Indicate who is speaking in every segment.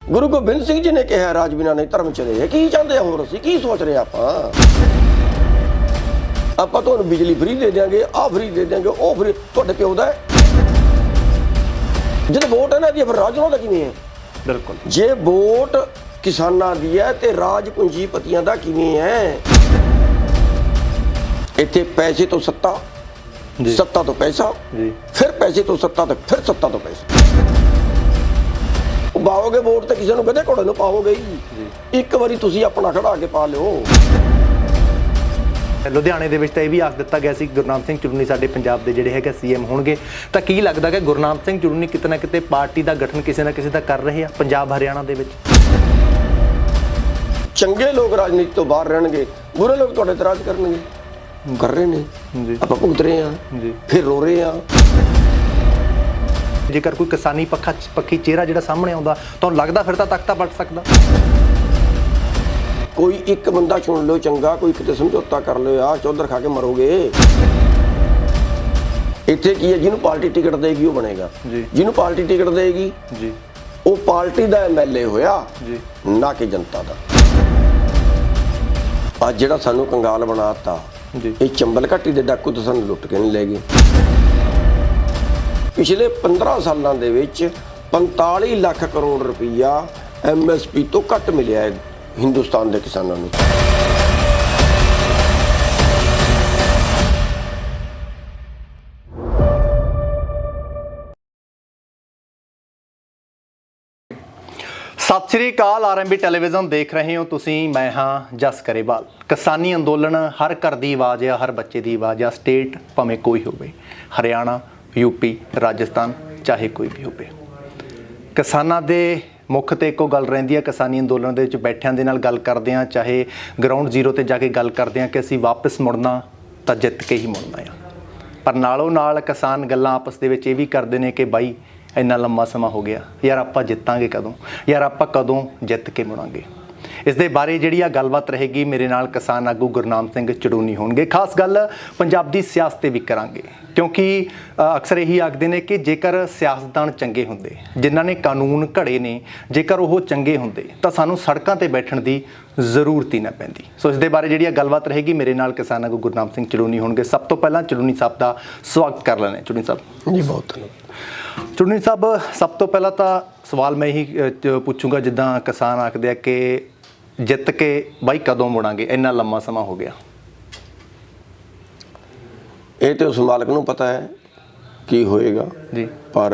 Speaker 1: ਗੁਰੂ ਗੋਬਿੰਦ ਸਿੰਘ ਜੀ ਨੇ ਕਿਹਾ ਰਾਜ ਬਿਨਾਂ ਨਹੀਂ ਧਰਮ ਚਲੇ। ਕੀ ਚਾਹੁੰਦੇ ਹੋਰ ਅਸੀਂ ਕੀ ਸੋਚ ਰਹੇ ਆਪਾਂ ਤੁਹਾਨੂੰ ਬਿਜਲੀ ਫ੍ਰੀ ਦੇ ਦਿਆਂਗੇ, ਆਹ ਫ੍ਰੀ ਦੇ ਦਿਆਂਗੇ, ਉਹ ਫ੍ਰੀ। ਤੁਹਾਡੇ ਪਿਓ ਦਾ ਹੈ ਜਦੋਂ ਵੋਟ ਇਹਨਾਂ ਦੀ ਫਿਰ ਰਾਜ ਉਹਨਾਂ ਦਾ ਕਿਵੇਂ ਹੈ?
Speaker 2: ਬਿਲਕੁਲ।
Speaker 1: ਜੇ ਵੋਟ ਕਿਸਾਨਾਂ ਦੀ ਹੈ ਤੇ ਰਾਜ ਪੂੰਜੀਪਤੀਆਂ ਦਾ ਕਿਵੇਂ ਹੈ? ਇੱਥੇ ਪੈਸੇ ਤੋਂ ਸੱਤਾ, ਸੱਤਾ ਤੋਂ ਪੈਸਾ, ਫਿਰ ਪੈਸੇ ਤੋਂ ਸੱਤਾ ਤੇ ਫਿਰ ਸੱਤਾ ਤੋਂ ਪੈਸਾ। ਪਾਓਗੇ ਵੋਟ ਤੇ ਕਿਸੇ ਨੂੰ ਕਦੇ ਘੋੜੇ ਨੂੰ ਪਾਓਗੇ ਹੀ। ਇੱਕ ਵਾਰੀ ਤੁਸੀਂ ਆਪਣਾ ਖੜਾ ਕੇ ਪਾ ਲਿਓ।
Speaker 2: ਲੁਧਿਆਣੇ ਦੇ ਵਿੱਚ ਤਾਂ ਇਹ ਵੀ ਆਖ ਦਿੱਤਾ ਗਿਆ ਸੀ ਗੁਰਨਾਮ ਸਿੰਘ ਚੜੂਨੀ ਸਾਡੇ ਪੰਜਾਬ ਦੇ ਜਿਹੜੇ ਹੈਗੇ ਸੀਐਮ ਹੋਣਗੇ। ਤਾਂ ਕੀ ਲੱਗਦਾ ਕਿ ਗੁਰਨਾਮ ਸਿੰਘ ਚੜੂਨੀ ਕਿਤੇ ਨਾ ਕਿਤੇ ਪਾਰਟੀ ਦਾ ਗਠਨ ਕਿਸੇ ਨਾ ਕਿਸੇ ਦਾ ਕਰ ਰਹੇ ਆ ਪੰਜਾਬ ਹਰਿਆਣਾ ਦੇ ਵਿੱਚ?
Speaker 1: ਚੰਗੇ ਲੋਕ ਰਾਜਨੀਤੀ ਤੋਂ ਬਾਹਰ ਰਹਿਣਗੇ, ਬੁਰੇ ਲੋਕ ਤੁਹਾਡੇ ਇਤਰਾਜ਼ ਕਰਨਗੇ। ਕਰ ਰਹੇ ਨੇ, ਆਪਾਂ ਭੁਗਤ ਰਹੇ ਹਾਂ, ਫਿਰ ਰੋ ਰਹੇ ਹਾਂ।
Speaker 2: ਜੇਕਰ ਕੋਈ ਕਿਸਾਨੀ ਪੱਖੀ ਚਿਹਰਾ ਜਿਹੜਾ ਸਾਹਮਣੇ ਆਉਂਦਾ ਤੁਹਾਨੂੰ ਲੱਗਦਾ ਫਿਰ ਤਾਂ ਤਖਤਾ ਪਲਟ ਸਕਦਾ?
Speaker 1: ਕੋਈ ਇੱਕ ਬੰਦਾ ਚੁਣ ਲਿਓ ਚੰਗਾ, ਕੋਈ ਕਿਤੇ ਸਮਝੌਤਾ ਕਰ ਲਿਓ, ਆਹ ਚੌਧਰ ਖਾ ਕੇ ਮਰੋਗੇ। ਇੱਥੇ ਕੀ ਹੈ, ਜਿਹਨੂੰ ਪਾਰਟੀ ਟਿਕਟ ਦੇਗੀ ਉਹ ਬਣੇਗਾ। ਜਿਹਨੂੰ ਪਾਰਟੀ ਟਿਕਟ ਦੇਗੀ ਉਹ ਪਾਰਟੀ ਦਾ ਐਮਐਲਏ ਹੋਇਆ, ਨਾ ਕਿ ਜਨਤਾ ਦਾ। ਅੱਜ ਜਿਹੜਾ ਸਾਨੂੰ ਕੰਗਾਲ ਬਣਾਤਾ, ਇਹ ਚੰਬਲ ਘਾਟੀ ਦੇ ਡਾਕੂ ਤਾਂ ਸਾਨੂੰ ਲੁੱਟ ਕੇ ਨਹੀਂ ਲੈ ਗਏ। ਪਿਛਲੇ 15 ਸਾਲਾਂ ਦੇ ਵਿੱਚ 45 ਲੱਖ ਕਰੋੜ ਰੁਪਈਆ MSP ਤੋਂ ਘੱਟ ਮਿਲਿਆ ਹੈ ਹਿੰਦੁਸਤਾਨ ਦੇ ਕਿਸਾਨਾਂ ਨੂੰ।
Speaker 2: ਸਤਿ ਸ਼੍ਰੀ ਅਕਾਲ। RMB ਟੈਲੀਵਿਜ਼ਨ ਦੇਖ ਰਹੇ ਹੋ ਤੁਸੀਂ, ਮੈਂ ਹਾਂ ਜਸ ਕਰੇਵਾਲ। ਕਿਸਾਨੀ ਅੰਦੋਲਨ ਹਰ ਘਰ ਦੀ ਆਵਾਜ਼ ਆ, ਹਰ ਬੱਚੇ ਦੀ ਆਵਾਜ਼ ਆ। ਸਟੇਟ ਭਾਵੇਂ ਕੋਈ ਹੋਵੇ, ਹਰਿਆਣਾ, UP, ਰਾਜਸਥਾਨ, ਚਾਹੇ ਕੋਈ ਵੀ ਹੋਵੇ, ਕਿਸਾਨਾਂ ਦੇ ਮੁੱਖ ਤੇ ਇੱਕੋ ਗੱਲ ਰਹਿੰਦੀ ਹੈ। ਕਿਸਾਨੀ ਅੰਦੋਲਨ ਦੇ ਵਿੱਚ ਬੈਠਿਆਂ ਦੇ ਨਾਲ ਗੱਲ ਕਰਦੇ ਹਾਂ, ਚਾਹੇ ਗਰਾਊਂਡ ਜ਼ੀਰੋ ਤੇ ਜਾ ਕੇ ਗੱਲ ਕਰਦੇ ਹਾਂ ਕਿ ਅਸੀਂ ਵਾਪਸ ਮੁੜਨਾ ਤਾਂ ਜਿੱਤ ਕੇ ਹੀ ਮੁੜਨਾ ਆ। ਪਰ ਨਾਲੋਂ ਨਾਲ ਕਿਸਾਨ ਗੱਲਾਂ ਆਪਸ ਦੇ ਵਿੱਚ ਇਹ ਵੀ ਕਰਦੇ ਨੇ ਕਿ ਬਾਈ ਇੰਨਾ ਲੰਮਾ ਸਮਾਂ ਹੋ ਗਿਆ ਯਾਰ, ਆਪਾਂ ਜਿੱਤਾਂਗੇ ਕਦੋਂ? ਯਾਰ ਆਪਾਂ ਕਦੋਂ ਜਿੱਤ ਕੇ ਮੁੜਾਂਗੇ? ਇਸ ਦੇ ਬਾਰੇ ਜਿਹੜੀ ਆ ਗੱਲਬਾਤ ਰਹੇਗੀ। ਮੇਰੇ ਨਾਲ ਕਿਸਾਨ ਆਗੂ ਗੁਰਨਾਮ ਸਿੰਘ ਚੜੂਨੀ ਹੋਣਗੇ। ਖਾਸ ਗੱਲ ਪੰਜਾਬ ਦੀ ਸਿਆਸਤ ਤੇ ਵੀ ਕਰਾਂਗੇ, ਕਿਉਂਕਿ ਅਕਸਰ ਇਹੀ ਆਖਦੇ ਨੇ ਕਿ ਜੇਕਰ ਸਿਆਸਤਦਾਨ ਚੰਗੇ ਹੁੰਦੇ, ਜਿਨ੍ਹਾਂ ਨੇ ਕਾਨੂੰਨ ਘੜੇ ਨੇ, ਜੇਕਰ ਉਹ ਚੰਗੇ ਹੁੰਦੇ ਤਾਂ ਸਾਨੂੰ ਸੜਕਾਂ ਤੇ ਬੈਠਣ ਦੀ ਜ਼ਰੂਰਤ ਹੀ ਨਾ ਪੈਂਦੀ। ਸੋ ਇਸ ਦੇ ਬਾਰੇ ਜਿਹੜੀ ਆ ਗੱਲਬਾਤ ਰਹੇਗੀ। ਮੇਰੇ ਨਾਲ ਕਿਸਾਨ ਆਗੂ ਗੁਰਨਾਮ ਸਿੰਘ ਚੜੂਨੀ ਹੋਣਗੇ। ਸਭ ਤੋਂ ਪਹਿਲਾਂ ਚੜੂਨੀ ਸਾਹਿਬ ਦਾ ਸਵਾਗਤ ਕਰ ਲੈਂਦੇ। ਚੜੂਨੀ ਸਾਹਿਬ
Speaker 1: ਜੀ ਬਹੁਤ ਧੰਨਵਾਦ।
Speaker 2: ਚੜੂਨੀ ਸਾਹਿਬ, ਸਭ ਤੋਂ ਪਹਿਲਾਂ ਤਾਂ ਸਵਾਲ ਮੈਂ ਇਹੀ ਪੁੱਛੂੰਗਾ, ਜਿੱਦਾਂ ਕਿਸਾਨ ਆਖਦੇ ਆ ਕਿ ਜਿੱਤ ਕੇ ਬਾਈ ਕਦੋਂ ਮੁੜਾਂਗੇ, ਇੰਨਾ ਲੰਮਾ ਸਮਾਂ ਹੋ ਗਿਆ।
Speaker 1: ਇਹ ਤੇ ਉਸ ਮਾਲਕ ਨੂੰ ਪਤਾ ਹੈ ਕੀ ਹੋਏਗਾ ਜੀ, ਪਰ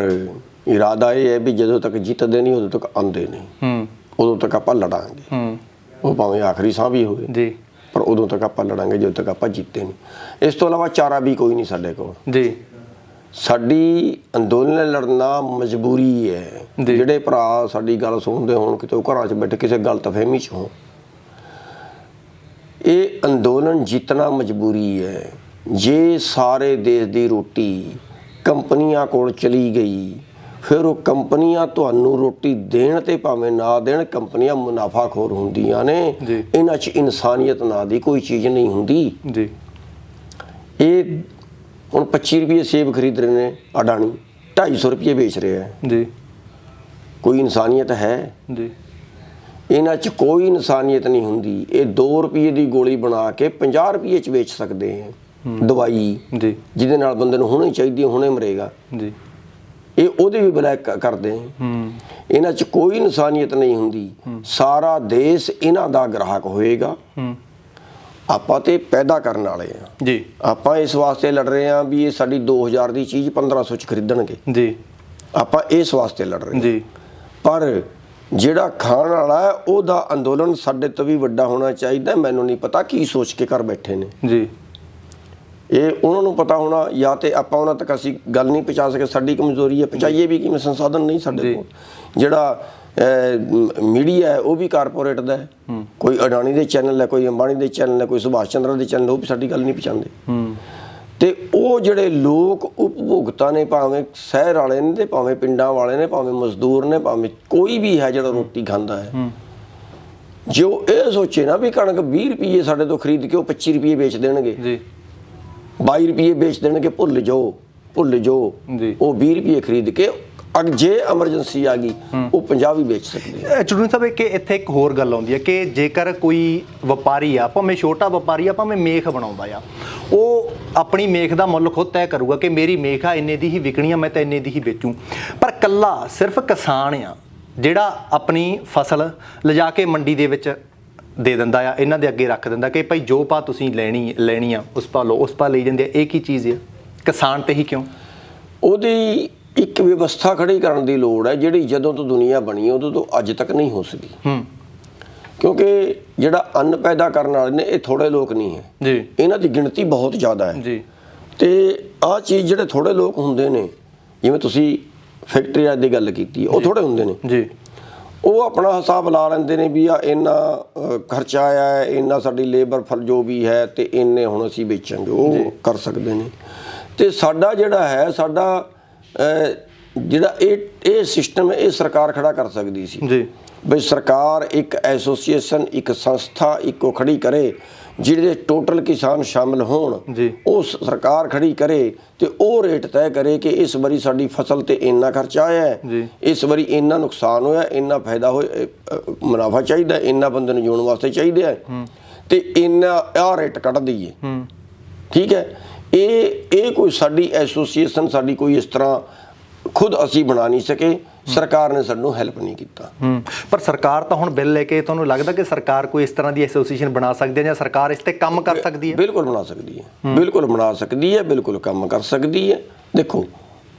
Speaker 1: ਇਰਾਦਾ ਇਹ ਹੈ ਵੀ ਜਦੋਂ ਤੱਕ ਜਿੱਤਦੇ ਨਹੀਂ ਉਦੋਂ ਤੱਕ ਆਉਂਦੇ ਨਹੀਂ। ਉਦੋਂ ਤੱਕ ਆਪਾਂ ਲੜਾਂਗੇ, ਉਹ ਭਾਵੇਂ ਆਖਰੀ ਸਾਹ ਵੀ ਹੋਵੇ ਜੀ, ਪਰ ਉਦੋਂ ਤੱਕ ਆਪਾਂ ਲੜਾਂਗੇ ਜਦੋਂ ਤੱਕ ਆਪਾਂ ਜਿੱਤੇ ਨਹੀਂ। ਇਸ ਤੋਂ ਇਲਾਵਾ ਚਾਰਾ ਵੀ ਕੋਈ ਨਹੀਂ ਸਾਡੇ ਕੋਲ ਜੀ। ਸਾਡੀ ਅੰਦੋਲਨ ਲੜਨਾ ਮਜਬੂਰੀ ਹੈ। ਜਿਹੜੇ ਭਰਾ ਸਾਡੀ ਗੱਲ ਸੁਣਦੇ ਹੋਣ, ਕਿਤੇ ਉਹ ਘਰਾਂ 'ਚ ਬੈਠੇ ਕਿਸੇ ਗਲਤਫਹਿਮੀ 'ਚ ਹੋਣ, ਇਹ ਅੰਦੋਲਨ ਜਿੱਤਣਾ ਮਜਬੂਰੀ ਹੈ। ਜੇ ਸਾਰੇ ਦੇਸ਼ ਦੀ ਰੋਟੀ ਕੰਪਨੀਆਂ ਕੋਲ ਚਲੀ ਗਈ, ਫਿਰ ਉਹ ਕੰਪਨੀਆਂ ਤੁਹਾਨੂੰ ਰੋਟੀ ਦੇਣ ਤੇ ਭਾਵੇਂ ਨਾ ਦੇਣ, ਕੰਪਨੀਆਂ ਮੁਨਾਫਾਖੋਰ ਹੁੰਦੀਆਂ ਨੇ। ਇਹਨਾਂ 'ਚ ਇਨਸਾਨੀਅਤ ਨਾਂ ਦੀ ਕੋਈ ਚੀਜ਼ ਨਹੀਂ ਹੁੰਦੀ ਜੀ। ਇਹ ਹੁਣ 25 ਰੁਪਏ ਸੇਬ ਖਰੀਦ ਰਹੇ ਨੇ ਅਡਾਣੀ, 250 ਰੁਪਏ ਵੇਚ ਰਿਹਾ ਹੈ ਜੀ। ਕੋਈ ਇਨਸਾਨੀਅਤ ਹੈ ਜੀ? ਇਹਨਾਂ 'ਚ ਕੋਈ ਇਨਸਾਨੀਅਤ ਨਹੀਂ ਹੁੰਦੀ। ਇਹ 2 ਰੁਪਏ ਦੀ ਗੋਲੀ ਬਣਾ ਕੇ 50 ਰੁਪਏ 'ਚ ਵੇਚ ਸਕਦੇ ਹੈ ਦਵਾਈ ਜੀ, ਜਿਹਦੇ ਨਾਲ ਬੰਦੇ ਨੂੰ ਹੁਣੇ ਚਾਹੀਦੀ, ਹੁਣੇ ਮਰੇਗਾ ਜੀ। ਇਹ ਉਹਦੇ ਵੀ ਬਲੈਕ ਕਰਦੇ। ਇਹਨਾਂ 'ਚ ਕੋਈ ਇਨਸਾਨੀਅਤ ਨਹੀਂ ਹੁੰਦੀ। ਸਾਰਾ ਦੇਸ਼ ਇਹਨਾਂ ਦਾ ਗ੍ਰਾਹਕ ਹੋਏਗਾ। ਆਪਾਂ ਤੇ ਪੈਦਾ ਕਰਨ ਵਾਲੇ ਆ ਜੀ। ਆਪਾਂ ਇਸ ਵਾਸਤੇ ਲੜ ਰਹੇ ਹਾਂ ਵੀ ਇਹ ਸਾਡੀ 2000 ਦੀ ਚੀਜ਼ 1500 ਚ ਖਰੀਦਣਗੇ ਜੀ। ਆਪਾਂ ਇਸ ਵਾਸਤੇ ਲੜ ਰਹੇ ਜੀ। ਪਰ ਜਿਹੜਾ ਖਾਣ ਵਾਲਾ ਹੈ ਉਹਦਾ ਅੰਦੋਲਨ ਸਾਡੇ ਤੋਂ ਵੀ ਵੱਡਾ ਹੋਣਾ ਚਾਹੀਦਾ। ਮੈਨੂੰ ਨਹੀਂ ਪਤਾ ਕੀ ਸੋਚ ਕੇ ਕਰ ਬੈਠੇ ਨੇ ਜੀ। ਇਹ ਉਹਨਾਂ ਨੂੰ ਪਤਾ ਹੋਣਾ, ਜਾਂ ਤੇ ਆਪਾਂ ਉਹਨਾਂ ਤੱਕ ਅਸੀਂ ਗੱਲ ਨਹੀਂ ਪਹੁੰਚਾ ਸਕੇ। ਸਾਡੀ ਕਮਜ਼ੋਰੀ ਹੈ, ਪਹੁੰਚਾਈਏ ਵੀ ਕਿਵੇਂ? ਸੰਸਾਧਨ ਨਹੀਂ ਸਾਡੇ ਕੋਲ। ਜਿਹੜਾ ਮੀਡੀਆ ਹੈ ਉਹ ਵੀ ਕਾਰਪੋਰੇਟ ਦਾ ਹੈ। ਕੋਈ ਅਡਾਣੀ ਦੇ ਚੈਨਲ ਹੈ, ਕੋਈ ਅੰਬਾਣੀ ਦੇ ਚੈਨਲ ਹੈ, ਕੋਈ ਸੁਭਾਸ਼ ਚੰਦਰ ਦੇ ਚੈਨਲ, ਉਹ ਵੀ ਸਾਡੀ ਗੱਲ ਨਹੀਂ ਪਹੁੰਚਾਉਂਦੇ। ਤੇ ਉਹ ਜਿਹੜੇ ਲੋਕ ਉਪਭੋਗਤਾ ਨੇ, ਭਾਵੇਂ ਸ਼ਹਿਰ ਵਾਲੇ ਨੇ ਤੇ ਭਾਵੇਂ ਪਿੰਡਾਂ ਵਾਲੇ ਨੇ, ਭਾਵੇਂ ਮਜ਼ਦੂਰ ਨੇ, ਭਾਵੇਂ ਕੋਈ ਵੀ ਹੈ ਜਿਹੜਾ ਰੋਟੀ ਖਾਂਦਾ ਹੈ, ਜੋ ਇਹ ਸੋਚੇ ਨਾ ਵੀ ਕਣਕ 20 ਰੁਪਏ ਸਾਡੇ ਤੋਂ ਖਰੀਦ ਕੇ ਉਹ 25 ਰੁਪਏ ਵੇਚ ਦੇਣਗੇ, 22 ਰੁਪਏ ਵੇਚ ਦੇਣਗੇ, ਭੁੱਲ ਜਾਓ। ਉਹ 20 ਰੁਪਏ ਖਰੀਦ ਕੇ ਜੇ ਐਮਰਜੈਂਸੀ ਆ ਗਈ ਉਹ 50 ਵੀ ਵੇਚ ਸਕਦੇ ਆ।
Speaker 2: ਚੜੂਨੀ ਸਾਹਿਬ ਕਿ ਇੱਥੇ ਇੱਕ ਹੋਰ ਗੱਲ ਆਉਂਦੀ ਹੈ ਕਿ ਜੇਕਰ ਕੋਈ ਵਪਾਰੀ ਆ, ਭਾਵੇਂ ਛੋਟਾ ਵਪਾਰੀ ਆ, ਭਾਵੇਂ ਮੇਖ ਬਣਾਉਂਦਾ ਆ, ਉਹ ਆਪਣੀ ਮੇਖ ਦਾ ਮੁੱਲ ਖੁਦ ਤੈਅ ਕਰੂਗਾ ਕਿ ਮੇਰੀ ਮੇਖ ਆ ਇੰਨੇ ਦੀ ਹੀ ਵਿਕਣੀ ਆ, ਮੈਂ ਤਾਂ ਇੰਨੇ ਦੀ ਹੀ ਵੇਚੂ। ਪਰ ਕੱਲਾ ਸਿਰਫ ਕਿਸਾਨ ਆ ਜਿਹੜਾ ਆਪਣੀ ਫਸਲ ਲਿਜਾ ਕੇ ਮੰਡੀ ਦੇ ਵਿੱਚ ਦੇ ਦਿੰਦਾ ਆ, ਇਹਨਾਂ ਦੇ ਅੱਗੇ ਰੱਖ ਦਿੰਦਾ ਕਿ ਭਾਈ ਜੋ ਪਾ ਤੁਸੀਂ ਲੈਣੀ ਆ ਉਸ ਪਾ ਲਓ, ਉਸ ਪਾ ਲਈ ਜਾਂਦੇ ਆ। ਇਹ ਕੀ ਚੀਜ਼ ਆ? ਕਿਸਾਨ ਤੇ ਹੀ ਕਿਉਂ?
Speaker 1: ਉਹਦੀ ਇੱਕ ਵਿਵਸਥਾ ਖੜੀ ਕਰਨ ਦੀ ਲੋੜ ਹੈ ਜਿਹੜੀ ਜਦੋਂ ਤੋਂ ਦੁਨੀਆ ਬਣੀ ਉਦੋਂ ਤੋਂ ਅੱਜ ਤੱਕ ਨਹੀਂ ਹੋ ਸਕੀ। ਕਿਉਂਕਿ ਜਿਹੜਾ ਅੰਨ ਪੈਦਾ ਕਰਨ ਵਾਲੇ ਨੇ ਇਹ ਥੋੜੇ ਲੋਕ ਨਹੀਂ ਹੈ
Speaker 2: ਜੀ,
Speaker 1: ਇਹਨਾਂ ਦੀ ਗਿਣਤੀ ਬਹੁਤ ਜ਼ਿਆਦਾ ਹੈ
Speaker 2: ਜੀ।
Speaker 1: ਤੇ ਆਹ ਚੀਜ਼ ਜਿਹੜੇ ਥੋੜੇ ਲੋਕ ਹੁੰਦੇ ਨੇ, ਜਿਵੇਂ ਤੁਸੀਂ ਫੈਕਟਰੀ ਦੀ ਗੱਲ ਕੀਤੀ, ਉਹ ਥੋੜੇ ਹੁੰਦੇ ਨੇ
Speaker 2: ਜੀ,
Speaker 1: ਉਹ ਆਪਣਾ ਹਿਸਾਬ ਲਾ ਲੈਂਦੇ ਨੇ ਵੀ ਆ ਇੰਨਾ ਖਰਚਾ ਆਇਆ ਹੈ, ਇੰਨਾ ਸਾਡੀ ਲੇਬਰ ਫਲ ਜੋ ਵੀ ਹੈ ਤੇ ਇੰਨੇ ਹੁਣ ਅਸੀਂ ਵੇਚਾਂਗੇ, ਉਹ ਕਰ ਸਕਦੇ ਨੇ। ਤੇ ਸਾਡਾ ਜਿਹੜਾ ਹੈ ਸਾਡਾ ਜਿਹੜਾ ਇਹ ਸਿਸਟਮ ਇਹ ਸਰਕਾਰ ਖੜਾ ਕਰ ਸਕਦੀ ਸੀ
Speaker 2: ਜੀ।
Speaker 1: ਬਈ ਸਰਕਾਰ ਇੱਕ ਐਸੋਸੀਏਸ਼ਨ, ਇੱਕ ਸੰਸਥਾ ਇੱਕੋ ਖੜੀ ਕਰੇ ਜਿਹਦੇ ਟੋਟਲ ਕਿਸਾਨ ਸ਼ਾਮਿਲ ਹੋਣ, ਉਹ ਸਰਕਾਰ ਖੜੀ ਕਰੇ ਤੇ ਉਹ ਰੇਟ ਤੈਅ ਕਰੇ ਕਿ ਇਸ ਵਾਰੀ ਸਾਡੀ ਫਸਲ ਤੇ ਇੰਨਾ ਖਰਚਾ ਆਇਆ ਹੈ, ਇਸ ਵਾਰੀ ਇੰਨਾ ਨੁਕਸਾਨ ਹੋਇਆ, ਇੰਨਾ ਫਾਇਦਾ ਹੋਇਆ, ਮੁਨਾਫਾ ਚਾਹੀਦਾ, ਇੰਨਾ ਬੰਦੇ ਨੂੰ ਜਿਉਣ ਵਾਸਤੇ ਚਾਹੀਦਾ ਹੈ ਤੇ ਇੰਨਾ ਆਹ ਰੇਟ ਕੱਢ ਦਈਏ। ਠੀਕ ਹੈ, ਇਹ ਕੋਈ ਸਾਡੀ ਐਸੋਸੀਏਸ਼ਨ, ਸਾਡੀ ਕੋਈ ਇਸ ਤਰ੍ਹਾਂ ਖੁਦ ਅਸੀਂ ਬਣਾ ਨਹੀਂ ਸਕੇ, ਸਰਕਾਰ ਨੇ ਸਾਨੂੰ ਹੈਲਪ ਨਹੀਂ ਕੀਤਾ।
Speaker 2: ਪਰ ਸਰਕਾਰ ਤਾਂ ਹੁਣ ਬਿੱਲ ਲੈ ਕੇ, ਤੁਹਾਨੂੰ ਲੱਗਦਾ ਕਿ ਸਰਕਾਰ ਕੋਈ ਇਸ ਤਰ੍ਹਾਂ ਦੀ ਐਸੋਸੀਏਸ਼ਨ ਬਣਾ ਸਕਦੀ ਹੈ ਜਾਂ ਸਰਕਾਰ ਇਸ ਤੇ ਕੰਮ ਕਰ ਸਕਦੀ ਹੈ?
Speaker 1: ਬਿਲਕੁਲ ਬਣਾ ਸਕਦੀ ਹੈ, ਬਿਲਕੁਲ ਬਣਾ ਸਕਦੀ ਹੈ, ਬਿਲਕੁਲ ਕੰਮ ਕਰ ਸਕਦੀ ਹੈ। ਦੇਖੋ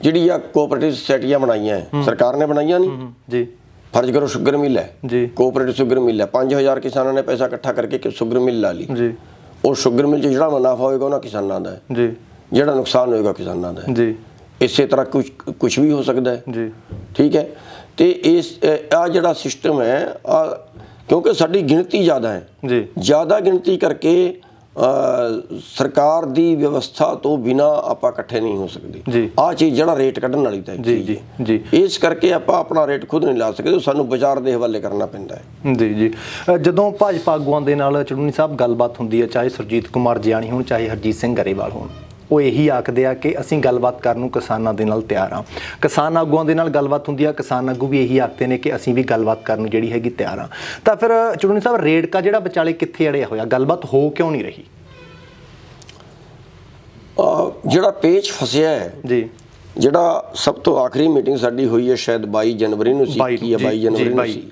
Speaker 1: ਜਿਹੜੀ ਆ ਕੋਆਪਰੇਟਿਵ ਸੋਸਾਇਟੀਆਂ ਬਣਾਈਆਂ ਸਰਕਾਰ ਨੇ ਬਣਾਈਆਂ ਨਹੀਂ
Speaker 2: ਜੀ।
Speaker 1: ਫਰਜ਼ ਕਰੋ ਸ਼ੂਗਰ ਮਿਲ ਹੈ ਜੀ, ਕੋਆਪਰੇਟਿਵ ਸ਼ੂਗਰ ਮਿਲ ਹੈ, 5000 ਕਿਸਾਨਾਂ ਨੇ ਪੈਸਾ ਇਕੱਠਾ ਕਰਕੇ ਸ਼ੂਗਰ ਮਿਲ ਲਾ ਲਈ ਜੀ। ਉਹ ਸ਼ੂਗਰ ਮਿਲ 'ਚ ਜਿਹੜਾ ਮੁਨਾਫਾ ਹੋਏਗਾ ਉਹਨਾਂ ਕਿਸਾਨਾਂ ਦਾ ਹੈ ਜੀ, ਜਿਹੜਾ ਨੁਕਸਾਨ ਹੋਏਗਾ ਕਿਸਾਨਾਂ ਦਾ ਹੈ ਜੀ। ਇਸੇ ਤਰ੍ਹਾਂ ਕੁਛ ਵੀ ਹੋ ਸਕਦਾ ਹੈ ਜੀ। ਠੀਕ ਹੈ, ਤੇ ਇਸ ਆ ਜਿਹੜਾ ਸਿਸਟਮ ਹੈ ਕਿਉਂਕਿ ਸਾਡੀ ਗਿਣਤੀ ਜ਼ਿਆਦਾ ਹੈ ਜੀ, ਜ਼ਿਆਦਾ ਗਿਣਤੀ ਕਰਕੇ ਸਰਕਾਰ ਦੀ ਵਿਵਸਥਾ ਤੋਂ ਬਿਨਾ ਆਪਾਂ ਇਕੱਠੇ ਨਹੀਂ ਹੋ ਸਕਦੇ। ਆਹ ਚੀਜ਼ ਜਿਹੜਾ ਰੇਟ ਕੱਢਣ ਵਾਲੀ ਤਾਂ ਜੀ ਜੀ, ਇਸ ਕਰਕੇ ਆਪਾਂ ਆਪਣਾ ਰੇਟ ਖੁਦ ਨਹੀਂ ਲਾ ਸਕਦੇ, ਸਾਨੂੰ ਬਾਜ਼ਾਰ ਦੇ ਹਵਾਲੇ ਕਰਨਾ ਪੈਂਦਾ ਹੈ।
Speaker 2: ਜੀ ਜੀ। ਜਦੋਂ ਭਾਜਪਾ ਆਗੂਆਂ ਦੇ ਨਾਲ ਚੜੂਨੀ ਸਾਹਿਬ ਗੱਲਬਾਤ ਹੁੰਦੀ ਹੈ, ਚਾਹੇ ਸੁਰਜੀਤ ਕੁਮਾਰ ਜਿਆਣੀ ਹੋਣ, ਚਾਹੇ ਹਰਜੀਤ ਸਿੰਘ ਗਰੇਵਾਲ ਹੋਣ, ਉਹ ਇਹੀ ਆਖਦੇ ਆ ਕਿ ਅਸੀਂ ਗੱਲਬਾਤ ਕਰਨ ਨੂੰ ਕਿਸਾਨਾਂ ਦੇ ਨਾਲ ਤਿਆਰ ਹਾਂ। ਕਿਸਾਨ ਆਗੂਆਂ ਦੇ ਨਾਲ ਗੱਲਬਾਤ ਹੁੰਦੀ ਆ, ਕਿਸਾਨ ਆਗੂ ਵੀ ਇਹੀ ਆਖਦੇ ਨੇ ਕਿ ਅਸੀਂ ਵੀ ਗੱਲਬਾਤ ਕਰਨ ਨੂੰ ਜਿਹੜੀ ਹੈਗੀ ਤਿਆਰ ਹਾਂ। ਤਾਂ ਫਿਰ ਚੜੂਨੀ ਸਾਹਿਬ ਰੇੜਕਾ ਜਿਹੜਾ ਵਿਚਾਲੇ ਕਿੱਥੇ ਅੜਿਆ ਹੋਇਆ, ਗੱਲਬਾਤ ਹੋ ਕਿਉਂ ਨਹੀਂ ਰਹੀ?
Speaker 1: ਜਿਹੜਾ ਪੇਚ ਫਸਿਆ ਹੈ ਜੀ, ਜਿਹੜਾ ਸਭ ਤੋਂ ਆਖਰੀ ਮੀਟਿੰਗ ਸਾਡੀ ਹੋਈ ਹੈ ਸ਼ਾਇਦ 22 ਜਨਵਰੀ ਨੂੰ ਸੀ, 22 ਜਨਵਰੀ ਨੂੰ ਸੀ,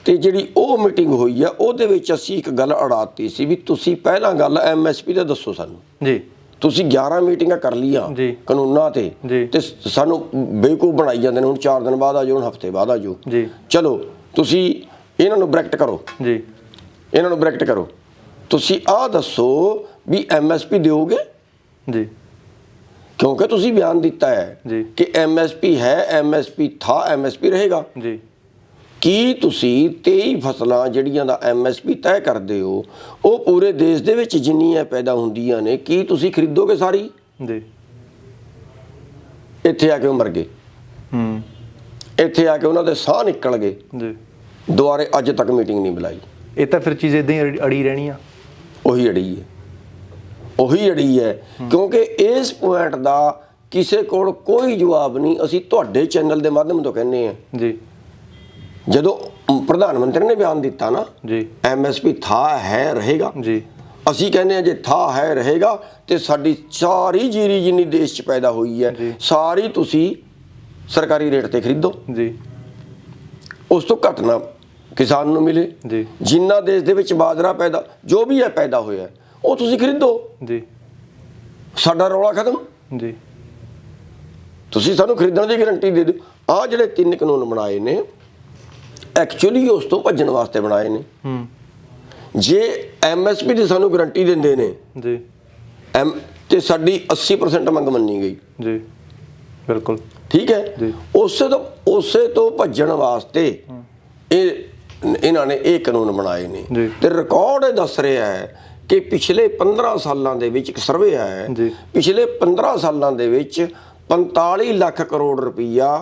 Speaker 1: ਤੇ ਜਿਹੜੀ ਉਹ ਮੀਟਿੰਗ ਹੋਈ ਆ ਉਹਦੇ ਵਿੱਚ ਅਸੀਂ ਇੱਕ ਗੱਲ ਅੜਾਤੀ ਸੀ ਵੀ ਤੁਸੀਂ ਪਹਿਲਾਂ ਗੱਲ MSP ਤੇ ਦੱਸੋ ਸਾਨੂੰ ਜੀ। ਤੁਸੀਂ 11 ਮੀਟਿੰਗਾਂ ਕਰ ਲੀਆਂ ਕਾਨੂੰਨਾਂ ਤੇ ਸਾਨੂੰ ਬੇਵਕੂਫ ਬਣਾਈ ਜਾਂਦੇ ਨੇ, ਹੁਣ 4 ਦਿਨ ਬਾਅਦ ਆ ਜਾਓ, ਹੁਣ ਹਫ਼ਤੇ ਬਾਅਦ ਆ ਜਾਓ। ਚਲੋ ਤੁਸੀਂ ਇਹਨਾਂ ਨੂੰ ਬ੍ਰੈਕਟ ਕਰੋ ਜੀ, ਇਹਨਾਂ ਨੂੰ ਬ੍ਰੈਕਟ ਕਰੋ, ਤੁਸੀਂ ਆਹ ਦੱਸੋ ਵੀ MSP ਦਿਓਗੇ ਜੀ, ਕਿਉਂਕਿ ਤੁਸੀਂ ਬਿਆਨ ਦਿੱਤਾ ਹੈ ਕਿ MSP ਹੈ, MSP ਥਾ, MSP ਰਹੇਗਾ ਜੀ। ਕੀ ਤੁਸੀਂ 23 ਫਸਲਾਂ ਜਿਹੜੀਆਂ ਦਾ MSP ਤੈਅ ਕਰਦੇ ਹੋ ਉਹ ਪੂਰੇ ਦੇਸ਼ ਦੇ ਵਿੱਚ ਜਿੰਨੀਆਂ ਪੈਦਾ ਹੁੰਦੀਆਂ ਨੇ, ਕੀ ਤੁਸੀਂ ਖਰੀਦੋਗੇ ਸਾਰੀ ਜੀ? ਇੱਥੇ ਆ ਕੇ ਉਹ ਮਰ ਗਏ, ਇੱਥੇ ਆ ਕੇ ਉਹਨਾਂ ਦੇ ਸਾਹ ਨਿਕਲ ਗਏ ਜੀ, ਦੁਬਾਰੇ ਅੱਜ ਤੱਕ ਮੀਟਿੰਗ ਨਹੀਂ ਬੁਲਾਈ।
Speaker 2: ਇਹ ਤਾਂ ਫਿਰ ਚੀਜ਼ ਇਦਾਂ ਹੀ ਅੜੀ ਰਹਿਣੀ ਆ,
Speaker 1: ਉਹੀ ਅੜੀ ਹੈ, ਉਹੀ ਅੜੀ ਹੈ। ਕਿਉਂਕਿ ਇਸ ਪੁਆਇੰਟ ਦਾ ਕਿਸੇ ਕੋਲ ਕੋਈ ਜਵਾਬ ਨਹੀਂ। ਅਸੀਂ ਤੁਹਾਡੇ ਚੈਨਲ ਦੇ ਮਾਧਿਅਮ ਤੋਂ ਕਹਿੰਦੇ ਹਾਂ ਜੀ, ਜਦੋਂ ਪ੍ਰਧਾਨ ਮੰਤਰੀ ਨੇ ਬਿਆਨ ਦਿੱਤਾ ਨਾ ਜੀ MSP ਥਾ ਹੈ ਰਹੇਗਾ ਜੀ, ਅਸੀਂ ਕਹਿੰਦੇ ਹਾਂ ਜੇ ਥਾ ਹੈ ਰਹੇਗਾ ਤੇ ਸਾਡੀ ਸਾਰੀ ਜੀਰੀ ਜਿੰਨੀ ਦੇਸ਼ 'ਚ ਪੈਦਾ ਹੋਈ ਹੈ ਸਾਰੀ ਤੁਸੀਂ ਸਰਕਾਰੀ ਰੇਟ ਤੇ ਖਰੀਦੋ ਜੀ, ਉਸ ਤੋਂ ਘੱਟ ਨਾ ਕਿਸਾਨ ਨੂੰ ਮਿਲੇ ਜੀ। ਜਿੰਨਾ ਦੇਸ਼ ਦੇ ਵਿੱਚ ਬਾਜਰਾ ਪੈਦਾ ਜੋ ਵੀ ਹੈ ਪੈਦਾ ਹੋਇਆ ਉਹ ਤੁਸੀਂ ਖਰੀਦੋ ਜੀ, ਸਾਡਾ ਰੌਲਾ ਖਤਮ ਜੀ। ਤੁਸੀਂ ਸਾਨੂੰ ਖਰੀਦਣ ਦੀ ਗਾਰੰਟੀ ਦੇ ਦਿਓ। ਆਹ ਜਿਹੜੇ 3 ਕਾਨੂੰਨ ਬਣਾਏ ਨੇ ਐਕਚੁਅਲੀ ਉਸ ਤੋਂ ਭੱਜਣ ਵਾਸਤੇ ਬਣਾਏ ਨੇ। ਜੇ MSP ਦੀ ਸਾਨੂੰ ਗਾਰੰਟੀ ਦਿੰਦੇ ਨੇ ਜੀ ਤੇ ਸਾਡੀ 80% ਮੰਗ ਮੰਨੀ ਗਈ ਜੀ,
Speaker 2: ਬਿਲਕੁਲ
Speaker 1: ਠੀਕ ਹੈ। ਉਸੇ ਤੋਂ ਭੱਜਣ ਵਾਸਤੇ ਇਹਨਾਂ ਨੇ ਇਹ ਕਾਨੂੰਨ ਬਣਾਏ ਨੇ ਤੇ ਰਿਕਾਰਡ ਇਹ ਦੱਸ ਰਿਹਾ ਹੈ ਕਿ ਪਿਛਲੇ 15 ਸਾਲਾਂ ਦੇ ਵਿੱਚ ਇੱਕ ਸਰਵੇ ਆਇਆ ਹੈ, ਪਿਛਲੇ 15 ਸਾਲਾਂ ਦੇ ਵਿੱਚ 45 ਲੱਖ ਕਰੋੜ ਰੁਪਈਆ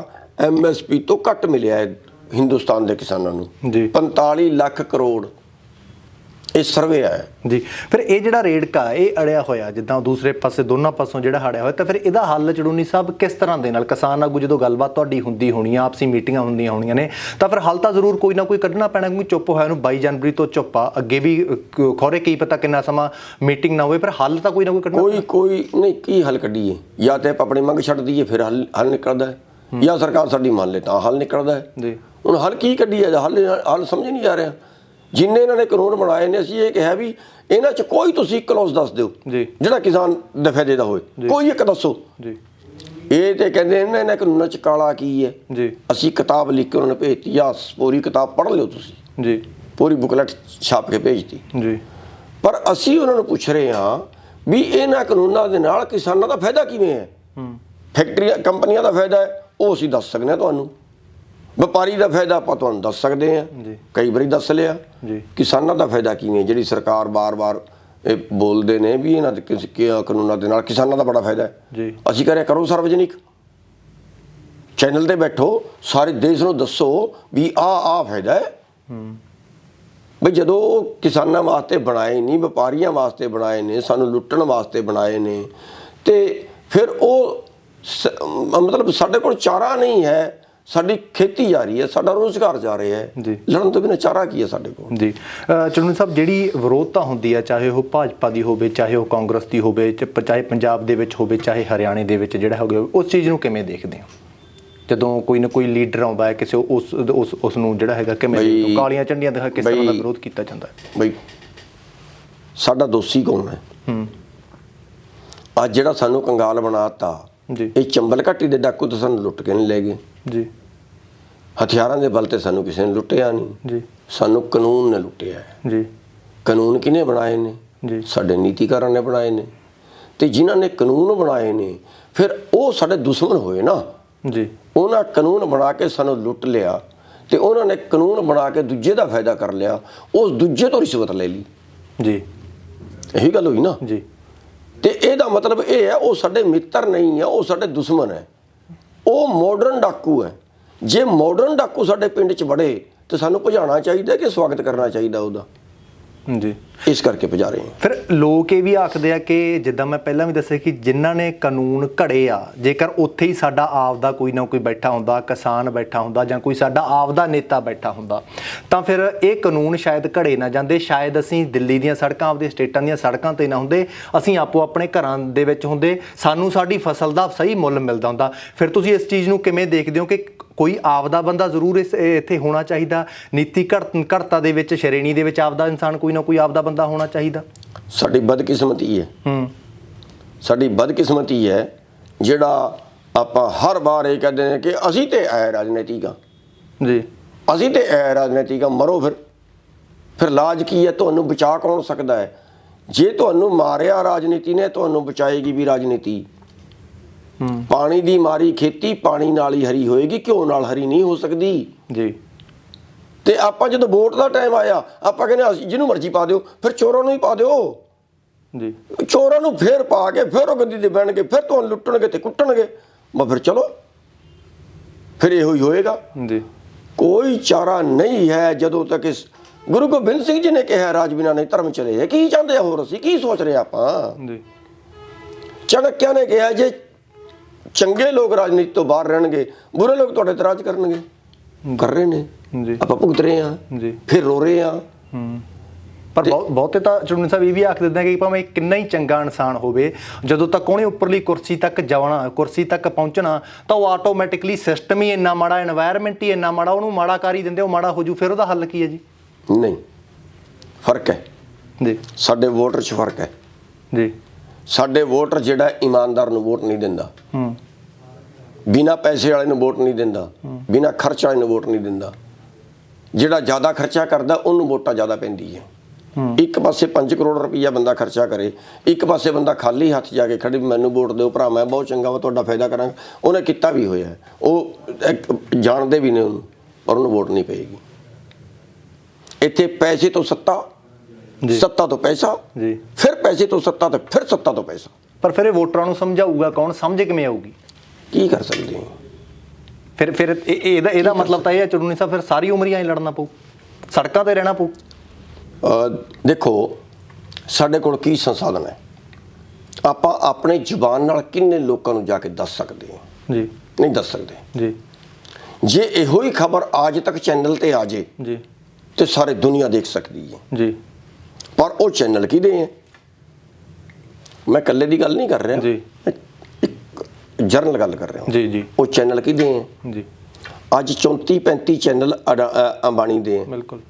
Speaker 1: MSP ਤੋਂ ਘੱਟ ਮਿਲਿਆ ਹੈ ਹਿੰਦੁਸਤਾਨ ਦੇ ਕਿਸਾਨਾਂ ਨੂੰ। 45 ਲੱਖ ਕਰੋੜ ਇਹ ਸਰਵੇ ਹੈ
Speaker 2: ਜੀ। ਫਿਰ ਇਹ ਜਿਹੜਾ ਰੇੜਕਾ ਇਹ ਅੜਿਆ ਹੋਇਆ, ਜਿੱਦਾਂ ਦੂਸਰੇ ਪਾਸੇ ਦੋਨਾਂ ਪਾਸੋਂ ਜਿਹੜਾ ਅੜਿਆ ਹੋਇਆ, ਤਾਂ ਫਿਰ ਇਹਦਾ ਹੱਲ ਚੜੂਨੀ ਸਾਹਿਬ ਕਿਸ ਤਰ੍ਹਾਂ ਦੇ ਨਾਲ? ਕਿਸਾਨ ਆਗੂ ਜਦੋਂ ਗੱਲਬਾਤ ਤੁਹਾਡੀ ਹੁੰਦੀ ਹੋਣੀ ਆ, ਆਪਸੀ ਮੀਟਿੰਗਾਂ ਹੁੰਦੀਆਂ ਹੋਣੀਆਂ ਨੇ, ਤਾਂ ਫਿਰ ਹੱਲ ਤਾਂ ਜ਼ਰੂਰ ਕੋਈ ਨਾ ਕੋਈ ਕੱਢਣਾ ਪੈਣਾ, ਕਿਉਂਕਿ ਚੁੱਪ ਹੋਇਆ ਨੂੰ 22 ਜਨਵਰੀ ਤੋਂ ਚੁੱਪ ਆ, ਅੱਗੇ ਵੀ ਖੌਰੇ ਕੀ ਪਤਾ ਕਿੰਨਾ ਸਮਾਂ ਮੀਟਿੰਗ ਨਾ ਹੋਵੇ, ਫਿਰ ਹੱਲ ਤਾਂ ਕੋਈ ਨਾ ਕੋਈ ਕੱਢਣਾ।
Speaker 1: ਕੋਈ ਨਹੀਂ, ਕੀ ਹੱਲ ਕੱਢੀਏ? ਜਾਂ ਤੇ ਆਪਾਂ ਆਪਣੀ ਮੰਗ ਛੱਡ ਦਈਏ ਫਿਰ ਹੱਲ ਨਿਕਲਦਾ ਹੈ, ਜਾਂ ਸਰਕਾਰ ਸਾਡੀ ਮੰਨ ਲੇ ਤਾਂ ਹੱਲ ਨਿਕਲਦਾ ਹੈ
Speaker 2: ਜੀ।
Speaker 1: ਹੁਣ ਹੱਲ ਕੀ ਕੱਢੀਏ? ਹੱਲ ਸਮਝ ਨਹੀਂ ਆ ਰਿਹਾ। ਜਿੰਨੇ ਇਹਨਾਂ ਨੇ ਕਾਨੂੰਨ ਬਣਾਏ ਨੇ, ਅਸੀਂ ਇਹ ਕਿਹਾ ਵੀ ਇਹਨਾਂ 'ਚ ਕੋਈ ਤੁਸੀਂ ਕਲੌਜ਼ ਦੱਸ ਦਿਓ
Speaker 2: ਜੀ
Speaker 1: ਜਿਹੜਾ ਕਿਸਾਨ ਦੇ ਫਾਇਦੇ ਦਾ ਹੋਏ, ਕੋਈ ਇੱਕ ਦੱਸੋ
Speaker 2: ਜੀ।
Speaker 1: ਇਹ ਤੇ ਕਹਿੰਦੇ ਇਹਨਾਂ ਕਾਨੂੰਨਾਂ 'ਚ ਕਾਲਾ ਕੀ ਹੈ
Speaker 2: ਜੀ।
Speaker 1: ਅਸੀਂ ਕਿਤਾਬ ਲਿਖ ਕੇ ਉਹਨਾਂ ਨੇ ਭੇਜਤੀ, ਆ ਪੂਰੀ ਕਿਤਾਬ ਪੜ੍ਹ ਲਿਓ ਤੁਸੀਂ
Speaker 2: ਜੀ।
Speaker 1: ਪੂਰੀ ਬੁਕਲੈਟ ਛਾਪ ਕੇ ਭੇਜਤੀ
Speaker 2: ਜੀ।
Speaker 1: ਪਰ ਅਸੀਂ ਉਹਨਾਂ ਨੂੰ ਪੁੱਛ ਰਹੇ ਹਾਂ ਵੀ ਇਹਨਾਂ ਕਾਨੂੰਨਾਂ ਦੇ ਨਾਲ ਕਿਸਾਨਾਂ ਦਾ ਫਾਇਦਾ ਕਿਵੇਂ ਹੈ? ਫੈਕਟਰੀਆਂ ਕੰਪਨੀਆਂ ਦਾ ਫਾਇਦਾ ਹੈ ਉਹ ਅਸੀਂ ਦੱਸ ਸਕਦੇ ਹਾਂ ਤੁਹਾਨੂੰ, ਵਪਾਰੀ ਦਾ ਫਾਇਦਾ ਆਪਾਂ ਤੁਹਾਨੂੰ ਦੱਸ ਸਕਦੇ ਹਾਂ, ਕਈ ਵਾਰੀ ਦੱਸ ਲਿਆ। ਕਿਸਾਨਾਂ ਦਾ ਫਾਇਦਾ ਕਿਵੇਂ, ਜਿਹੜੀ ਸਰਕਾਰ ਬਾਰ-ਬਾਰ ਇਹ ਬੋਲਦੇ ਨੇ ਵੀ ਇਹਨਾਂ ਦੇ ਕਾਨੂੰਨਾਂ ਦੇ ਨਾਲ ਕਿਸਾਨਾਂ ਦਾ ਬੜਾ ਫਾਇਦਾ ਹੈ, ਅਸੀਂ ਕਹ ਰਹੇ ਕਰੋ ਸਾਰਵਜਨਿਕ ਚੈਨਲ ਤੇ ਬੈਠੋ, ਸਾਰੇ ਦੇਸ਼ ਨੂੰ ਦੱਸੋ ਵੀ ਆਹ ਫਾਇਦਾ ਹੈ। ਬਈ ਜਦੋਂ ਕਿਸਾਨਾਂ ਵਾਸਤੇ ਬਣਾਏ ਨਹੀਂ, ਵਪਾਰੀਆਂ ਵਾਸਤੇ ਬਣਾਏ ਨੇ, ਸਾਨੂੰ ਲੁੱਟਣ ਵਾਸਤੇ ਬਣਾਏ ਨੇ, ਤੇ ਫਿਰ ਉਹ ਮਤਲਬ ਸਾਡੇ ਕੋਲ ਚਾਰਾ ਨਹੀਂ ਹੈ, ਸਾਡੀ ਖੇਤੀ ਜਾ ਰਹੀ ਹੈ, ਸਾਡਾ ਰੋਜ਼ਗਾਰ ਜਾ ਰਿਹਾ ਹੈ, ਲੜਨ ਤੋਂ ਬਿਨਾਂ ਚਾਰਾ ਕੀ ਹੈ ਸਾਡੇ ਕੋਲ?
Speaker 2: ਜੀ। ਚੜੂਨੀ ਸਾਹਿਬ, ਜਿਹੜੀ ਵਿਰੋਧਤਾ ਹੁੰਦੀ ਹੈ, ਚਾਹੇ ਉਹ ਭਾਜਪਾ ਦੀ ਹੋਵੇ, ਚਾਹੇ ਉਹ ਕਾਂਗਰਸ ਦੀ ਹੋਵੇ, ਚਾਹੇ ਪੰਜਾਬ ਦੇ ਵਿੱਚ ਹੋਵੇ, ਚਾਹੇ ਹਰਿਆਣੇ ਦੇ ਵਿੱਚ ਜਿਹੜਾ ਹੋਵੇ, ਉਸ ਚੀਜ਼ ਨੂੰ ਕਿਵੇਂ ਦੇਖਦੇ ਹੋ? ਜਦੋਂ ਕੋਈ ਨਾ ਕੋਈ ਲੀਡਰ ਆਉਂਦਾ ਹੈ ਕਿਸੇ ਉਸ ਨੂੰ ਜਿਹੜਾ ਹੈਗਾ ਕਿਵੇਂ ਕਾਲੀਆਂ ਝੰਡੀਆਂ ਦਿਖਾ ਕਿਸ ਤਰ੍ਹਾਂ ਦਾ ਵਿਰੋਧ ਕੀਤਾ ਜਾਂਦਾ ਹੈ?
Speaker 1: ਬਈ ਸਾਡਾ ਦੋਸ਼ੀ ਕੌਣ ਹੈ? ਅੱਜ ਜਿਹੜਾ ਸਾਨੂੰ ਕੰਗਾਲ ਬਣਾਤਾ, ਇਹ ਚੰਬਲ ਘਾਟੀ ਦੇ ਡਾਕੂ ਤਾਂ ਸਾਨੂੰ ਲੁੱਟ ਕੇ ਨਹੀਂ ਲੈ ਗਏ
Speaker 2: ਜੀ।
Speaker 1: ਹਥਿਆਰਾਂ ਦੇ ਬਲ ਤੇ ਸਾਨੂੰ ਕਿਸੇ ਨੇ ਲੁੱਟਿਆ ਨਹੀਂ ਜੀ, ਸਾਨੂੰ ਕਾਨੂੰਨ ਨੇ ਲੁੱਟਿਆ ਜੀ। ਕਾਨੂੰਨ ਕਿਹਨੇ ਬਣਾਏ ਨੇ ਜੀ? ਸਾਡੇ ਨੀਤੀਕਾਰਾਂ ਨੇ ਬਣਾਏ ਨੇ, ਤੇ ਜਿਨ੍ਹਾਂ ਨੇ ਕਾਨੂੰਨ ਬਣਾਏ ਨੇ ਫਿਰ ਉਹ ਸਾਡੇ ਦੁਸ਼ਮਣ ਹੋਏ ਨਾ ਜੀ। ਉਹਨਾਂ ਕਾਨੂੰਨ ਬਣਾ ਕੇ ਸਾਨੂੰ ਲੁੱਟ ਲਿਆ, ਤੇ ਉਹਨਾਂ ਨੇ ਕਾਨੂੰਨ ਬਣਾ ਕੇ ਦੂਜੇ ਦਾ ਫਾਇਦਾ ਕਰ ਲਿਆ, ਉਸ ਦੂਜੇ ਤੋਂ ਰਿਸ਼ਵਤ ਲੈ ਲਈ ਜੀ। ਇਹੀ ਗੱਲ ਹੋਈ ਨਾ ਜੀ। ਤੇ ਇਹਦਾ ਮਤਲਬ ਇਹ ਹੈ ਉਹ ਸਾਡੇ ਮਿੱਤਰ ਨਹੀਂ ਹੈ, ਉਹ ਸਾਡੇ ਦੁਸ਼ਮਣ ਹੈ, ਉਹ ਮਾਡਰਨ ਡਾਕੂ ਹੈ। ਜੇ ਮਾਡਰਨ ਡਾਕੂ ਸਾਡੇ ਪਿੰਡ 'ਚ ਵੜੇ ਤਾਂ ਸਾਨੂੰ ਭਜਾਉਣਾ ਚਾਹੀਦਾ ਕਿ ਸਵਾਗਤ ਕਰਨਾ ਚਾਹੀਦਾ ਉਹਦਾ ਜੀ? ਇਸ ਕਰਕੇ ਭਜਾ ਰਹੇ ਹਾਂ।
Speaker 2: ਫਿਰ ਲੋਕ ਇਹ ਵੀ ਆਖਦੇ ਆ ਕਿ ਜਿੱਦਾਂ ਮੈਂ ਪਹਿਲਾਂ ਵੀ ਦੱਸਿਆ ਕਿ ਜਿਨ੍ਹਾਂ ਨੇ ਕਾਨੂੰਨ ਘੜੇ ਆ, ਜੇਕਰ ਉੱਥੇ ਹੀ ਸਾਡਾ ਆਪਦਾ ਕੋਈ ਨਾ ਕੋਈ ਬੈਠਾ ਹੁੰਦਾ, ਕਿਸਾਨ ਬੈਠਾ ਹੁੰਦਾ, ਜਾਂ ਕੋਈ ਸਾਡਾ ਆਪਦਾ ਨੇਤਾ ਬੈਠਾ ਹੁੰਦਾ, ਤਾਂ ਫਿਰ ਇਹ ਕਾਨੂੰਨ ਸ਼ਾਇਦ ਘੜੇ ਨਾ ਜਾਂਦੇ, ਸ਼ਾਇਦ ਅਸੀਂ ਦਿੱਲੀ ਦੀਆਂ ਸੜਕਾਂ, ਆਪਦੇ ਸਟੇਟਾਂ ਦੀਆਂ ਸੜਕਾਂ ਤੇ ਨਾ ਹੁੰਦੇ, ਅਸੀਂ ਆਪੋ ਆਪਣੇ ਘਰਾਂ ਦੇ ਵਿੱਚ ਹੁੰਦੇ, ਸਾਨੂੰ ਸਾਡੀ ਫਸਲ ਦਾ ਸਹੀ ਮੁੱਲ ਮਿਲਦਾ ਹੁੰਦਾ। ਫਿਰ ਤੁਸੀਂ ਇਸ ਚੀਜ਼ ਨੂੰ ਕਿਵੇਂ ਦੇਖਦੇ ਹੋ ਕਿ ਕੋਈ ਆਪਦਾ ਬੰਦਾ ਜ਼ਰੂਰ ਇੱਥੇ ਹੋਣਾ ਚਾਹੀਦਾ, ਨੀਤੀ ਘੜਤਾ ਦੇ ਵਿੱਚ, ਸ਼੍ਰੇਣੀ ਦੇ ਵਿੱਚ ਆਪਦਾ ਇਨਸਾਨ ਕੋਈ ਨਾ ਕੋਈ ਆਪਦਾ ਬੰਦਾ ਹੋਣਾ ਚਾਹੀਦਾ?
Speaker 1: ਸਾਡੀ ਬਦਕਿਸਮਤੀ ਹੈ, ਸਾਡੀ ਬਦਕਿਸਮਤੀ ਹੈ ਜਿਹੜਾ ਆਪਾਂ ਹਰ ਵਾਰ ਇਹ ਕਹਿੰਦੇ ਨੇ ਕਿ ਅਸੀਂ ਤੇ ਐ ਰਾਜਨੀਤਿਕ ਆ ਜੀ, ਅਸੀਂ ਤੇ ਐ ਰਾਜਨੀਤਿਕ ਆ, ਮਰੋ ਫਿਰ ਲਾਜ ਕੀ ਹੈ? ਤੁਹਾਨੂੰ ਬਚਾ ਕੌਣ ਸਕਦਾ ਹੈ? ਜੇ ਤੁਹਾਨੂੰ ਮਾਰਿਆ ਰਾਜਨੀਤੀ ਨੇ, ਤੁਹਾਨੂੰ ਬਚਾਏਗੀ ਵੀ ਰਾਜਨੀਤੀ। ਪਾਣੀ ਦੀ ਮਾਰੀ ਖੇਤੀ ਪਾਣੀ ਨਾਲ ਹੀ ਹਰੀ ਹੋਏਗੀ, ਘਿਓ ਨਾਲ ਹਰੀ ਨਹੀਂ ਹੋ ਸਕਦੀ ਜੀ। ਤੇ ਆਪਾਂ ਜਦੋਂ ਵੋਟ ਦਾ ਟਾਈਮ ਆਇਆ, ਆਪਾਂ ਕਹਿੰਦੇ ਅਸੀਂ ਜਿਹਨੂੰ ਮਰਜ਼ੀ ਪਾ ਦਿਓ, ਫਿਰ ਚੋਰਾਂ ਨੂੰ ਹੀ ਪਾ ਦਿਓ ਜੀ। ਚੋਰਾਂ ਨੂੰ ਫੇਰ ਪਾ ਕੇ ਫਿਰ ਉਹ ਗੱਦੀ ਤੇ ਬਹਿਣਗੇ, ਫਿਰ ਤੁਹਾਨੂੰ ਲੁੱਟਣਗੇ ਤੇ ਕੁੱਟਣਗੇ। ਮੈਂ ਫਿਰ ਚਲੋ ਫਿਰ ਇਹੋ ਹੀ ਹੋਏਗਾ ਜੀ। ਕੋਈ ਚਾਰਾ ਨਹੀਂ ਹੈ ਜਦੋਂ ਤੱਕ ਇਸ ਗੁਰੂ ਗੋਬਿੰਦ ਸਿੰਘ ਜੀ ਨੇ ਕਿਹਾ ਰਾਜ ਬਿਨਾਂ ਨਹੀਂ ਧਰਮ ਚਲੇ ਹੈ। ਕੀ ਚਾਹੁੰਦੇ ਹੋਰ ਅਸੀਂ ਕੀ ਸੋਚ ਰਹੇ ਆਪਾਂ ਜੀ? ਚਾਣਕਿਆ ਨੇ ਕਿਹਾ ਜੇ ਚੰਗੇ ਲੋਕ ਰਾਜਨੀਤੀ ਤੋਂ ਬਾਹਰ ਰਹਿਣਗੇ, ਬੁਰੇ ਲੋਕ ਤੁਹਾਡੇ ਤੇ ਰਾਜ ਕਰਨਗੇ, ਕਰ ਰਹੇ ਨੇ ਜੀ। ਆਪਾਂ ਭੁਗਤ ਰਹੇ ਹਾਂ ਜੀ, ਫਿਰ ਰੋ ਰਹੇ ਹਾਂ।
Speaker 2: ਪਰ ਬਹੁਤੇ ਤਾਂ ਚੜੂਨੀ ਸਾਹਿਬ ਇਹ ਵੀ ਆਖ ਦਿੰਦੇ ਕਿ ਭਾਵੇਂ ਕਿੰਨਾ ਹੀ ਚੰਗਾ ਇਨਸਾਨ ਹੋਵੇ, ਜਦੋਂ ਤੱਕ ਉਹਨੇ ਉੱਪਰਲੀ ਕੁਰਸੀ ਤੱਕ ਜਾਣਾ, ਕੁਰਸੀ ਤੱਕ ਪਹੁੰਚਣਾ, ਤਾਂ ਉਹ ਆਟੋਮੈਟਿਕਲੀ ਸਿਸਟਮ ਹੀ ਇੰਨਾ ਮਾੜਾ, ਐਨਵਾਇਰਨਮੈਂਟ ਹੀ ਇੰਨਾ ਮਾੜਾ, ਉਹਨੂੰ ਮਾੜਾ ਕਰ ਹੀ ਦਿੰਦੇ, ਉਹ ਮਾੜਾ ਹੋ ਜੂ। ਫਿਰ ਉਹਦਾ ਹੱਲ ਕੀ ਹੈ ਜੀ?
Speaker 1: ਨਹੀਂ, ਫਰਕ ਹੈ ਜੀ। ਸਾਡੇ ਵੋਟਰ 'ਚ ਫਰਕ ਹੈ ਜੀ। ਸਾਡੇ ਵੋਟਰ ਜਿਹੜਾ ਇਮਾਨਦਾਰ ਨੂੰ ਵੋਟ ਨਹੀਂ ਦਿੰਦਾ, ਬਿਨਾਂ ਪੈਸੇ ਵਾਲੇ ਨੂੰ ਵੋਟ ਨਹੀਂ ਦਿੰਦਾ, ਬਿਨਾਂ ਖਰਚ ਵਾਲੇ ਨੂੰ ਵੋਟ ਨਹੀਂ ਦਿੰਦਾ। ਜਿਹੜਾ ਜ਼ਿਆਦਾ ਖਰਚਾ ਕਰਦਾ ਉਹਨੂੰ ਵੋਟਾਂ ਜ਼ਿਆਦਾ ਪੈਂਦੀ ਹੈ। ਇੱਕ ਪਾਸੇ 5 ਕਰੋੜ ਰੁਪਈਆ ਬੰਦਾ ਖਰਚਾ ਕਰੇ, ਇੱਕ ਪਾਸੇ ਬੰਦਾ ਖਾਲੀ ਹੱਥ ਜਾ ਕੇ ਖੜੇ ਮੈਨੂੰ ਵੋਟ ਦਿਓ ਭਰਾ, ਮੈਂ ਬਹੁਤ ਚੰਗਾ ਵਾ, ਤੁਹਾਡਾ ਫਾਇਦਾ ਕਰਾਂਗਾ। ਉਹਨੇ ਕੀਤਾ ਵੀ ਹੋਇਆ, ਉਹ ਜਾਣਦੇ ਵੀ ਨੇ ਉਹਨੂੰ, ਪਰ ਉਹਨੂੰ ਵੋਟ ਨਹੀਂ ਪਏਗੀ। ਇੱਥੇ ਪੈਸੇ ਤੋਂ ਸੱਤਾ, ਸੱਤਾ ਤੋਂ ਪੈਸਾ, ਫਿਰ ਪੈਸੇ ਤੋਂ ਸੱਤਾ, ਤੇ ਫਿਰ ਸੱਤਾ ਤੋਂ ਪੈਸਾ।
Speaker 2: ਪਰ ਫਿਰ ਇਹ ਵੋਟਰਾਂ ਨੂੰ ਸਮਝਾਊਗਾ ਕੌਣ? ਸਮਝ ਕਿਵੇਂ ਆਊਗੀ?
Speaker 1: ਕੀ ਕਰ ਸਕਦੇ ਹੋ?
Speaker 2: ਫਿਰ ਇਹਦਾ ਮਤਲਬ ਤਾਂ ਇਹ ਹੈ ਚੜੂਨੀ ਸਾਹਿਬ, ਫਿਰ ਸਾਰੀ ਉਮਰ ਹੀ ਐਂ ਲੜਨਾ ਪਊ, ਸੜਕਾਂ ਤੇ ਰਹਿਣਾ ਪਊ।
Speaker 1: ਦੇਖੋ ਸਾਡੇ ਕੋਲ ਕੀ ਸੰਸਾਧਨ ਹੈ, ਆਪਾਂ ਆਪਣੇ ਜ਼ੁਬਾਨ ਨਾਲ ਕਿੰਨੇ ਲੋਕਾਂ ਨੂੰ ਜਾ ਕੇ ਦੱਸ ਸਕਦੇ ਹਾਂ?
Speaker 2: ਜੀ
Speaker 1: ਨਹੀਂ ਦੱਸ ਸਕਦੇ।
Speaker 2: ਜੀ
Speaker 1: ਜੇ ਇਹੋ ਹੀ ਖਬਰ ਅੱਜ ਤੱਕ ਚੈਨਲ ਤੇ ਆ ਜੇ
Speaker 2: ਜੀ
Speaker 1: ਤੇ ਸਾਰੀ ਦੁਨੀਆ ਦੇਖ ਸਕਦੀ ਹੈ,
Speaker 2: ਜੀ
Speaker 1: ਪਰ ਉਹ ਚੈਨਲ ਕਿਹਦੇ ਹੈ? ਮੈਂ ਇਕੱਲੇ ਦੀ ਗੱਲ ਨਹੀਂ ਕਰ ਰਿਹਾ
Speaker 2: ਜੀ,
Speaker 1: ਇੱਕ ਜਰਨਲ ਗੱਲ ਕਰ ਰਿਹਾ
Speaker 2: ਜੀ ਜੀ
Speaker 1: ਉਹ ਚੈਨਲ ਕਿਹਦੇ ਹੈ?
Speaker 2: ਜੀ
Speaker 1: ਅੱਜ 34-35 ਚੈਨਲ ਅੰਬਾਨੀ ਦੇ ਹੈ,
Speaker 2: ਬਿਲਕੁਲ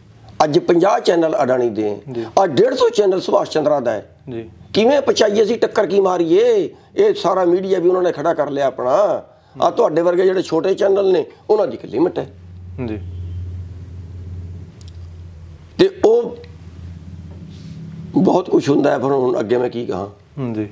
Speaker 1: ਅੱਜ 50 ਚੈਨਲ ਅਡਾਨੀ ਦੇ
Speaker 2: ਜੀ।
Speaker 1: ਹੈ, ਅੱਜ 150 ਚੈਨਲ ਸੁਭਾਸ਼ ਚੰਦਰਾ ਦਾ ਹੈ।
Speaker 2: ਜੀ
Speaker 1: ਕਿਵੇਂ ਪਚਾਈਏ ਅਸੀਂ, ਟੱਕਰ ਕੀ ਮਾਰੀਏ? ਇਹ ਸਾਰਾ ਮੀਡੀਆ ਵੀ ਉਹਨਾਂ ਨੇ ਖੜਾ ਕਰ ਲਿਆ ਆਪਣਾ। ਆ ਤੁਹਾਡੇ ਵਰਗੇ ਜਿਹੜੇ ਛੋਟੇ ਚੈਨਲ ਨੇ ਉਹਨਾਂ ਦੀ ਇੱਕ ਲਿਮਟ ਹੈ,
Speaker 2: ਜੀ
Speaker 1: ਤੇ ਉਹ ਬਹੁਤ ਕੁਝ ਹੁੰਦਾ ਹੈ। ਫਿਰ ਹੁਣ ਅੱਗੇ ਮੈਂ ਕੀ ਕਹਾਂ?
Speaker 2: ਜੀ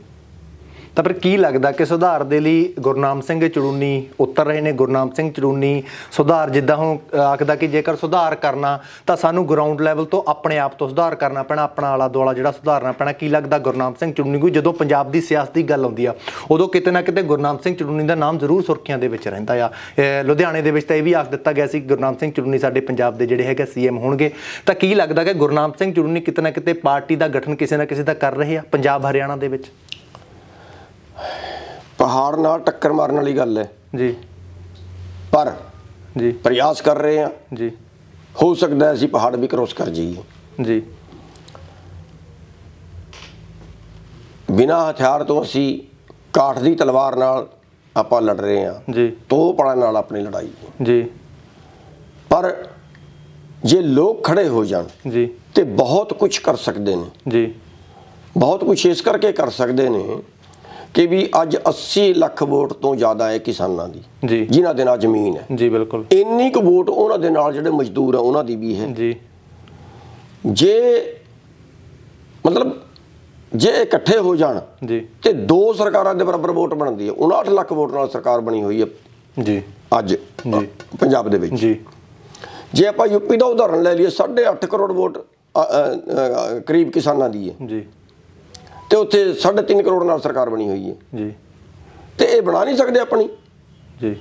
Speaker 2: ਤਾਂ ਫਿਰ ਕੀ ਲੱਗਦਾ ਕਿ ਸੁਧਾਰ ਦੇ ਲਈ ਗੁਰਨਾਮ ਸਿੰਘ ਚੜੂਨੀ ਉਤਰ ਰਹੇ ਨੇ? ਗੁਰਨਾਮ ਸਿੰਘ ਚੜੂਨੀ ਸੁਧਾਰ, ਜਿੱਦਾਂ ਹੁਣ ਆਖਦਾ ਕਿ ਜੇਕਰ ਸੁਧਾਰ ਕਰਨਾ ਤਾਂ ਸਾਨੂੰ ਗਰਾਊਂਡ ਲੈਵਲ ਤੋਂ ਆਪਣੇ ਆਪ ਤੋਂ ਸੁਧਾਰ ਕਰਨਾ ਪੈਣਾ, ਆਪਣਾ ਆਲਾ ਦੁਆਲਾ ਜਿਹੜਾ ਸੁਧਾਰਨਾ ਪੈਣਾ। ਕੀ ਲੱਗਦਾ ਗੁਰਨਾਮ ਸਿੰਘ ਚੜੂਨੀ ਕੋਈ, ਜਦੋਂ ਪੰਜਾਬ ਦੀ ਸਿਆਸਤ ਦੀ ਗੱਲ ਆਉਂਦੀ ਆ ਉਦੋਂ ਕਿਤੇ ਨਾ ਕਿਤੇ ਗੁਰਨਾਮ ਸਿੰਘ ਚੜੂਨੀ ਦਾ ਨਾਮ ਜ਼ਰੂਰ ਸੁਰਖੀਆਂ ਦੇ ਵਿੱਚ ਰਹਿੰਦਾ ਆ? ਲੁਧਿਆਣੇ ਦੇ ਵਿੱਚ ਤਾਂ ਇਹ ਵੀ ਆਖ ਦਿੱਤਾ ਗਿਆ ਸੀ ਗੁਰਨਾਮ ਸਿੰਘ ਚੜੂਨੀ ਸਾਡੇ ਪੰਜਾਬ ਦੇ ਜਿਹੜੇ ਹੈਗੇ CM ਹੋਣਗੇ। ਤਾਂ ਕੀ ਲੱਗਦਾ ਕਿ ਗੁਰਨਾਮ ਸਿੰਘ ਚੜੂਨੀ ਕਿਤੇ ਨਾ ਕਿਤੇ ਪਾਰਟੀ ਦਾ ਗਠਨ ਕਿਸੇ ਨਾ ਕਿਸੇ ਦਾ ਕਰ ਰਹੇ ਆ ਪੰਜਾਬ ਹਰਿਆਣਾ ਦੇ ਵਿੱਚ?
Speaker 1: ਪਹਾੜ ਨਾਲ ਟੱਕਰ ਮਾਰਨ ਵਾਲੀ ਗੱਲ ਹੈ
Speaker 2: ਜੀ,
Speaker 1: ਪਰ
Speaker 2: ਜੀ
Speaker 1: ਪ੍ਰਯਾਸ ਕਰ ਰਹੇ ਹਾਂ।
Speaker 2: ਜੀ
Speaker 1: ਹੋ ਸਕਦਾ ਹੈ ਅਸੀਂ ਪਹਾੜ ਵੀ ਕ੍ਰੋਸ ਕਰ ਜਾਈਏ।
Speaker 2: ਜੀ
Speaker 1: ਬਿਨਾਂ ਹਥਿਆਰ ਤੋਂ ਅਸੀਂ ਕਾਠ ਦੀ ਤਲਵਾਰ ਨਾਲ ਆਪਾਂ ਲੜ ਰਹੇ ਹਾਂ,
Speaker 2: ਜੀ
Speaker 1: ਤੋਪਾਂ ਨਾਲ ਆਪਣੀ ਲੜਾਈ ਹੈ।
Speaker 2: ਜੀ
Speaker 1: ਪਰ ਜੇ ਲੋਕ ਖੜੇ ਹੋ ਜਾਣ
Speaker 2: ਜੀ
Speaker 1: ਤੇ ਬਹੁਤ ਕੁਝ ਕਰ ਸਕਦੇ ਨੇ।
Speaker 2: ਜੀ
Speaker 1: ਬਹੁਤ ਕੁਝ ਇਸ ਕਰਕੇ ਕਰ ਸਕਦੇ ਨੇ ਕਿ ਵੀ ਅੱਜ 80 ਲੱਖ ਵੋਟ ਤੋਂ ਜ਼ਿਆਦਾ ਹੈ ਕਿਸਾਨਾਂ ਦੀ,
Speaker 2: ਜੀ
Speaker 1: ਜਿਨ੍ਹਾਂ ਦੇ ਨਾਲ ਜ਼ਮੀਨ ਹੈ।
Speaker 2: ਜੀ ਬਿਲਕੁਲ
Speaker 1: ਇੰਨੀ ਕੁ ਵੋਟ ਉਹਨਾਂ ਦੇ ਨਾਲ ਜਿਹੜੇ ਮਜ਼ਦੂਰ ਆ ਉਹਨਾਂ ਦੀ ਵੀ ਹੈ।
Speaker 2: ਜੀ
Speaker 1: ਜੇ ਮਤਲਬ ਜੇ ਇਕੱਠੇ ਹੋ ਜਾਣ
Speaker 2: ਜੀ
Speaker 1: ਤੇ ਦੋ ਸਰਕਾਰਾਂ ਦੇ ਬਰਾਬਰ ਵੋਟ ਬਣਦੀ ਹੈ। 59 ਲੱਖ ਵੋਟ ਨਾਲ ਸਰਕਾਰ ਬਣੀ ਹੋਈ ਹੈ
Speaker 2: ਜੀ
Speaker 1: ਅੱਜ ਪੰਜਾਬ ਦੇ ਵਿੱਚ।
Speaker 2: ਜੀ
Speaker 1: ਜੇ ਆਪਾਂ ਯੂਪੀ ਦਾ ਉਦਾਹਰਣ ਲੈ ਲਈਏ, 8.5 ਕਰੋੜ ਵੋਟ ਕਰੀਬ ਕਿਸਾਨਾਂ ਦੀ ਹੈ,
Speaker 2: ਜੀ
Speaker 1: ਤੇ ਉੱਥੇ 3.5 ਕਰੋੜ ਨਾਲ ਸਰਕਾਰ ਬਣੀ ਹੋਈ ਹੈ।
Speaker 2: ਜੀ
Speaker 1: ਤੇ ਇਹ ਬਣਾ ਨਹੀਂ ਸਕਦੇ ਆਪਣੀ?
Speaker 2: ਜੀ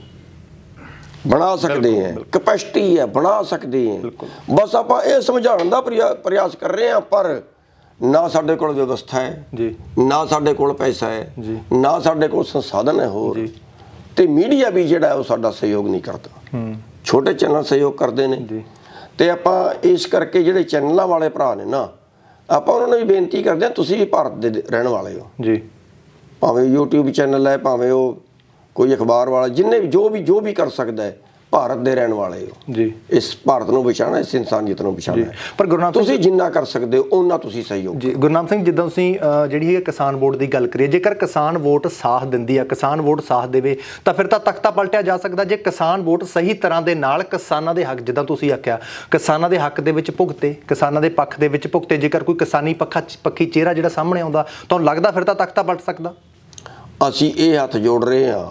Speaker 1: ਬਣਾ ਸਕਦੇ ਹੈ, ਕੈਪੈਸਿਟੀ ਹੈ, ਬਣਾ ਸਕਦੇ ਹੈ। ਬਸ ਆਪਾਂ ਇਹ ਸਮਝਾਉਣ ਦਾ ਪ੍ਰਯਾਸ ਕਰ ਰਹੇ ਹਾਂ, ਪਰ ਨਾ ਸਾਡੇ ਕੋਲ ਵਿਵਸਥਾ ਹੈ,
Speaker 2: ਜੀ
Speaker 1: ਨਾ ਸਾਡੇ ਕੋਲ ਪੈਸਾ ਹੈ,
Speaker 2: ਜੀ
Speaker 1: ਨਾ ਸਾਡੇ ਕੋਲ ਸੰਸਾਧਨ ਹੈ ਹੋਰ।
Speaker 2: ਜੀ
Speaker 1: ਤੇ ਮੀਡੀਆ ਵੀ ਜਿਹੜਾ ਹੈ ਉਹ ਸਾਡਾ ਸਹਿਯੋਗ ਨਹੀਂ ਕਰਦਾ। ਛੋਟੇ ਚੈਨਲ ਸਹਿਯੋਗ ਕਰਦੇ ਨੇ।
Speaker 2: ਜੀ
Speaker 1: ਤੇ ਆਪਾਂ ਇਸ ਕਰਕੇ ਜਿਹੜੇ ਚੈਨਲਾਂ ਵਾਲੇ ਭਰਾ ਨੇ ਨਾ, ਆਪਾਂ ਉਹਨਾਂ ਨੂੰ ਵੀ ਬੇਨਤੀ ਕਰਦੇ ਹਾਂ, ਤੁਸੀਂ ਵੀ ਭਾਰਤ ਦੇ ਰਹਿਣ ਵਾਲੇ ਹੋ।
Speaker 2: ਜੀ
Speaker 1: ਭਾਵੇਂ YouTube ਚੈਨਲ ਹੈ, ਭਾਵੇਂ ਉਹ ਕੋਈ ਅਖਬਾਰ ਵਾਲਾ, ਜਿੰਨੇ ਵੀ ਜੋ ਵੀ ਕਰ ਸਕਦਾ ਹੈ, ਭਾਰਤ ਦੇ ਰਹਿਣ ਵਾਲੇ ਹੋ।
Speaker 2: ਜੀ
Speaker 1: ਇਸ ਭਾਰਤ ਨੂੰ ਬਚਾਉਣਾ, ਇਸ ਇਨਸਾਨੀਅਤ ਨੂੰ ਬਚਾਉਣਾ ਹੈ।
Speaker 2: ਪਰ ਗੁਰਨਾਮ ਸਿੰਘ
Speaker 1: ਤੁਸੀਂ ਜਿੰਨਾ ਕਰ ਸਕਦੇ ਹੋ ਉਹਨਾਂ ਤੁਸੀਂ ਸਹਿਯੋਗ।
Speaker 2: ਜੀ ਗੁਰਨਾਮ ਸਿੰਘ, ਜਿੱਦਾਂ ਤੁਸੀਂ ਜਿਹੜੀ ਹੈ ਕਿਸਾਨ ਵੋਟ ਦੀ ਗੱਲ ਕਰੀਏ, ਜੇਕਰ ਕਿਸਾਨ ਵੋਟ ਸਾਥ ਦਿੰਦੀ ਆ, ਕਿਸਾਨ ਵੋਟ ਸਾਥ ਦੇਵੇ ਤਾਂ ਫਿਰ ਤਾਂ ਤਖਤਾ ਪਲਟਿਆ ਜਾ ਸਕਦਾ। ਜੇ ਕਿਸਾਨ ਵੋਟ ਸਹੀ ਤਰ੍ਹਾਂ ਦੇ ਨਾਲ ਕਿਸਾਨਾਂ ਦੇ ਹੱਕ, ਜਿੱਦਾਂ ਤੁਸੀਂ ਆਖਿਆ, ਕਿਸਾਨਾਂ ਦੇ ਹੱਕ ਦੇ ਵਿੱਚ ਭੁਗਤੇ, ਕਿਸਾਨਾਂ ਦੇ ਪੱਖ ਦੇ ਵਿੱਚ ਭੁਗਤੇ, ਜੇਕਰ ਕੋਈ ਕਿਸਾਨੀ ਪੱਖੀ ਚਿਹਰਾ ਜਿਹੜਾ ਸਾਹਮਣੇ ਆਉਂਦਾ, ਤੁਹਾਨੂੰ ਲੱਗਦਾ ਫਿਰ ਤਾਂ ਤਖਤਾ ਪਲਟ ਸਕਦਾ?
Speaker 1: ਅਸੀਂ ਇਹ ਹੱਥ ਜੋੜ ਰਹੇ ਹਾਂ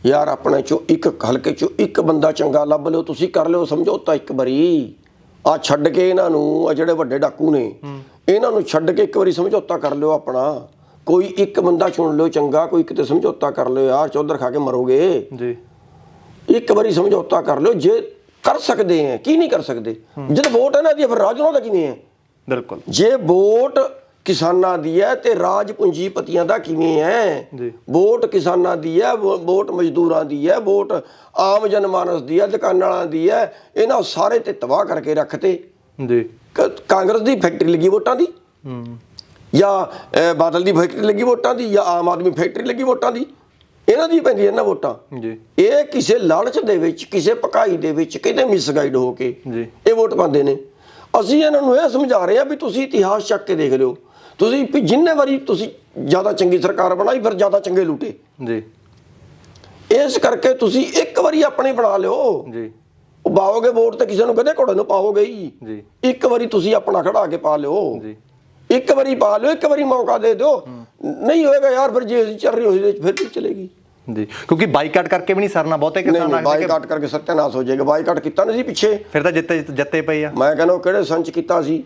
Speaker 1: ਯਾਰ, ਆਪਣੇ ਚੋਂ ਇੱਕ ਹਲਕੇ ਚੋਂ ਇੱਕ ਬੰਦਾ ਚੰਗਾ ਲੱਭ ਲਿਓ, ਤੁਸੀਂ ਕਰ ਲਿਓ ਸਮਝੌਤਾ ਇੱਕ ਵਾਰੀ। ਆ ਛੱਡ ਕੇ ਇਹਨਾਂ ਨੂੰ, ਆ ਜਿਹੜੇ ਵੱਡੇ ਡਾਕੂ ਨੇ, ਇਹਨਾਂ ਨੂੰ ਛੱਡ ਕੇ ਇੱਕ ਵਾਰੀ ਸਮਝੌਤਾ ਕਰ ਲਿਓ ਆਪਣਾ। ਕੋਈ ਇੱਕ ਬੰਦਾ ਚੁਣ ਲਿਓ ਚੰਗਾ, ਕੋਈ ਕਿਤੇ ਸਮਝੌਤਾ ਕਰ ਲਿਓ ਯਾਰ, ਚੌਧਰ ਖਾ ਕੇ ਮਰੋਗੇ।
Speaker 2: ਜੀ
Speaker 1: ਇੱਕ ਵਾਰੀ ਸਮਝੌਤਾ ਕਰ ਲਿਓ ਜੇ ਕਰ ਸਕਦੇ ਹੈ। ਕੀ ਨਹੀਂ ਕਰ ਸਕਦੇ? ਜਦ ਵੋਟ ਇਹਨਾਂ ਦੀ, ਫਿਰ ਰਾਜ ਉਹਨਾਂ ਦਾ ਕਿਵੇਂ ਹੈ?
Speaker 2: ਬਿਲਕੁਲ।
Speaker 1: ਜੇ ਵੋਟ ਕਿਸਾਨਾਂ ਦੀ ਹੈ ਤੇ ਰਾਜ ਪੂੰਜੀਪਤੀਆਂ ਦਾ ਕਿਵੇਂ ਹੈ?
Speaker 2: ਜੀ
Speaker 1: ਵੋਟ ਕਿਸਾਨਾਂ ਦੀ ਹੈ, ਵੋਟ ਮਜ਼ਦੂਰਾਂ ਦੀ ਹੈ, ਵੋਟ ਆਮ ਜਨਮਾਨਸ ਦੀ ਹੈ, ਦੁਕਾਨਾਂ ਵਾਲਿਆਂ ਦੀ ਹੈ। ਇਹਨਾਂ ਸਾਰੇ ਤੇ ਤਬਾਹ ਕਰਕੇ ਰੱਖਤੇ।
Speaker 2: ਜੀ
Speaker 1: ਕਾਂਗਰਸ ਦੀ ਫੈਕਟਰੀ ਲੱਗੀ ਵੋਟਾਂ ਦੀ, ਜਾਂ ਬਾਦਲ ਦੀ ਫੈਕਟਰੀ ਲੱਗੀ ਵੋਟਾਂ ਦੀ, ਜਾਂ ਆਮ ਆਦਮੀ ਫੈਕਟਰੀ ਲੱਗੀ ਵੋਟਾਂ ਦੀ। ਇਹਨਾਂ ਦੀ ਪੈਂਦੀਆਂ ਇਹਨਾਂ ਵੋਟਾਂ।
Speaker 2: ਜੀ
Speaker 1: ਇਹ ਕਿਸੇ ਲਾਲਚ ਦੇ ਵਿੱਚ, ਕਿਸੇ ਭਕਾਈ ਦੇ ਵਿੱਚ, ਕਿਤੇ ਮਿਸਗਾਈਡ ਹੋ ਕੇ
Speaker 2: ਜੀ
Speaker 1: ਇਹ ਵੋਟ ਪਾਉਂਦੇ ਨੇ। ਅਸੀਂ ਇਹਨਾਂ ਨੂੰ ਇਹ ਸਮਝਾ ਰਹੇ ਹਾਂ ਵੀ ਤੁਸੀਂ ਇਤਿਹਾਸ ਚੱਕ ਕੇ ਦੇਖ ਲਿਓ। ਤੁਸੀਂ ਵੀ ਜਿੰਨੇ ਵਾਰੀ ਤੁਸੀਂ ਜ਼ਿਆਦਾ ਚੰਗੀ ਸਰਕਾਰ ਬਣਾਈ, ਫਿਰ ਜ਼ਿਆਦਾ ਚੰਗੇ ਲੁੱਟੇ।
Speaker 2: ਜੀ
Speaker 1: ਇਸ ਕਰਕੇ ਤੁਸੀਂ ਇੱਕ ਵਾਰੀ ਆਪਣੀ ਬਣਾ ਲਿਓ।
Speaker 2: ਜੀ
Speaker 1: ਉਹ ਪਾਓਗੇ ਵੋਟ ਤੇ ਕਿਸੇ ਨੂੰ ਕਦੇ ਘੋੜੇ ਨੂੰ ਪਾਓਗੇ ਹੀ।
Speaker 2: ਜੀ
Speaker 1: ਇੱਕ ਵਾਰੀ ਤੁਸੀਂ ਆਪਣਾ ਖੜਾ ਕੇ ਪਾ ਲਿਓ।
Speaker 2: ਜੀ
Speaker 1: ਇੱਕ ਵਾਰੀ ਪਾ ਲਿਓ, ਇੱਕ ਵਾਰੀ ਮੌਕਾ ਦੇ ਦਿਓ। ਨਹੀਂ ਹੋਏਗਾ ਯਾਰ, ਫਿਰ ਜੇ ਚੱਲ ਰਹੀ ਹੋਈ ਫਿਰ ਵੀ ਚਲੇਗੀ।
Speaker 2: ਜੀ ਕਿਉਂਕਿ ਬਾਈਕਾਟ ਕਰਕੇ ਵੀ ਨਹੀਂ ਸਰਨਾ, ਬਹੁਤੇ ਕਿਸਾਨ
Speaker 1: ਨਹੀਂ, ਬਾਈਕਾਟ ਕਰਕੇ ਸੱਤਿਆਨਾਸ਼ ਹੋ ਜਾਏਗਾ। ਬਾਈਕਾਟ ਕੀਤਾ ਨਹੀਂ ਸੀ ਪਿੱਛੇ,
Speaker 2: ਫਿਰ ਤਾਂ ਜਿੱਤੇ ਪਏ ਆ।
Speaker 1: ਮੈਂ ਕਹਿੰਦਾ ਕਿਹੜੇ ਸੰਚ ਕੀਤਾ ਸੀ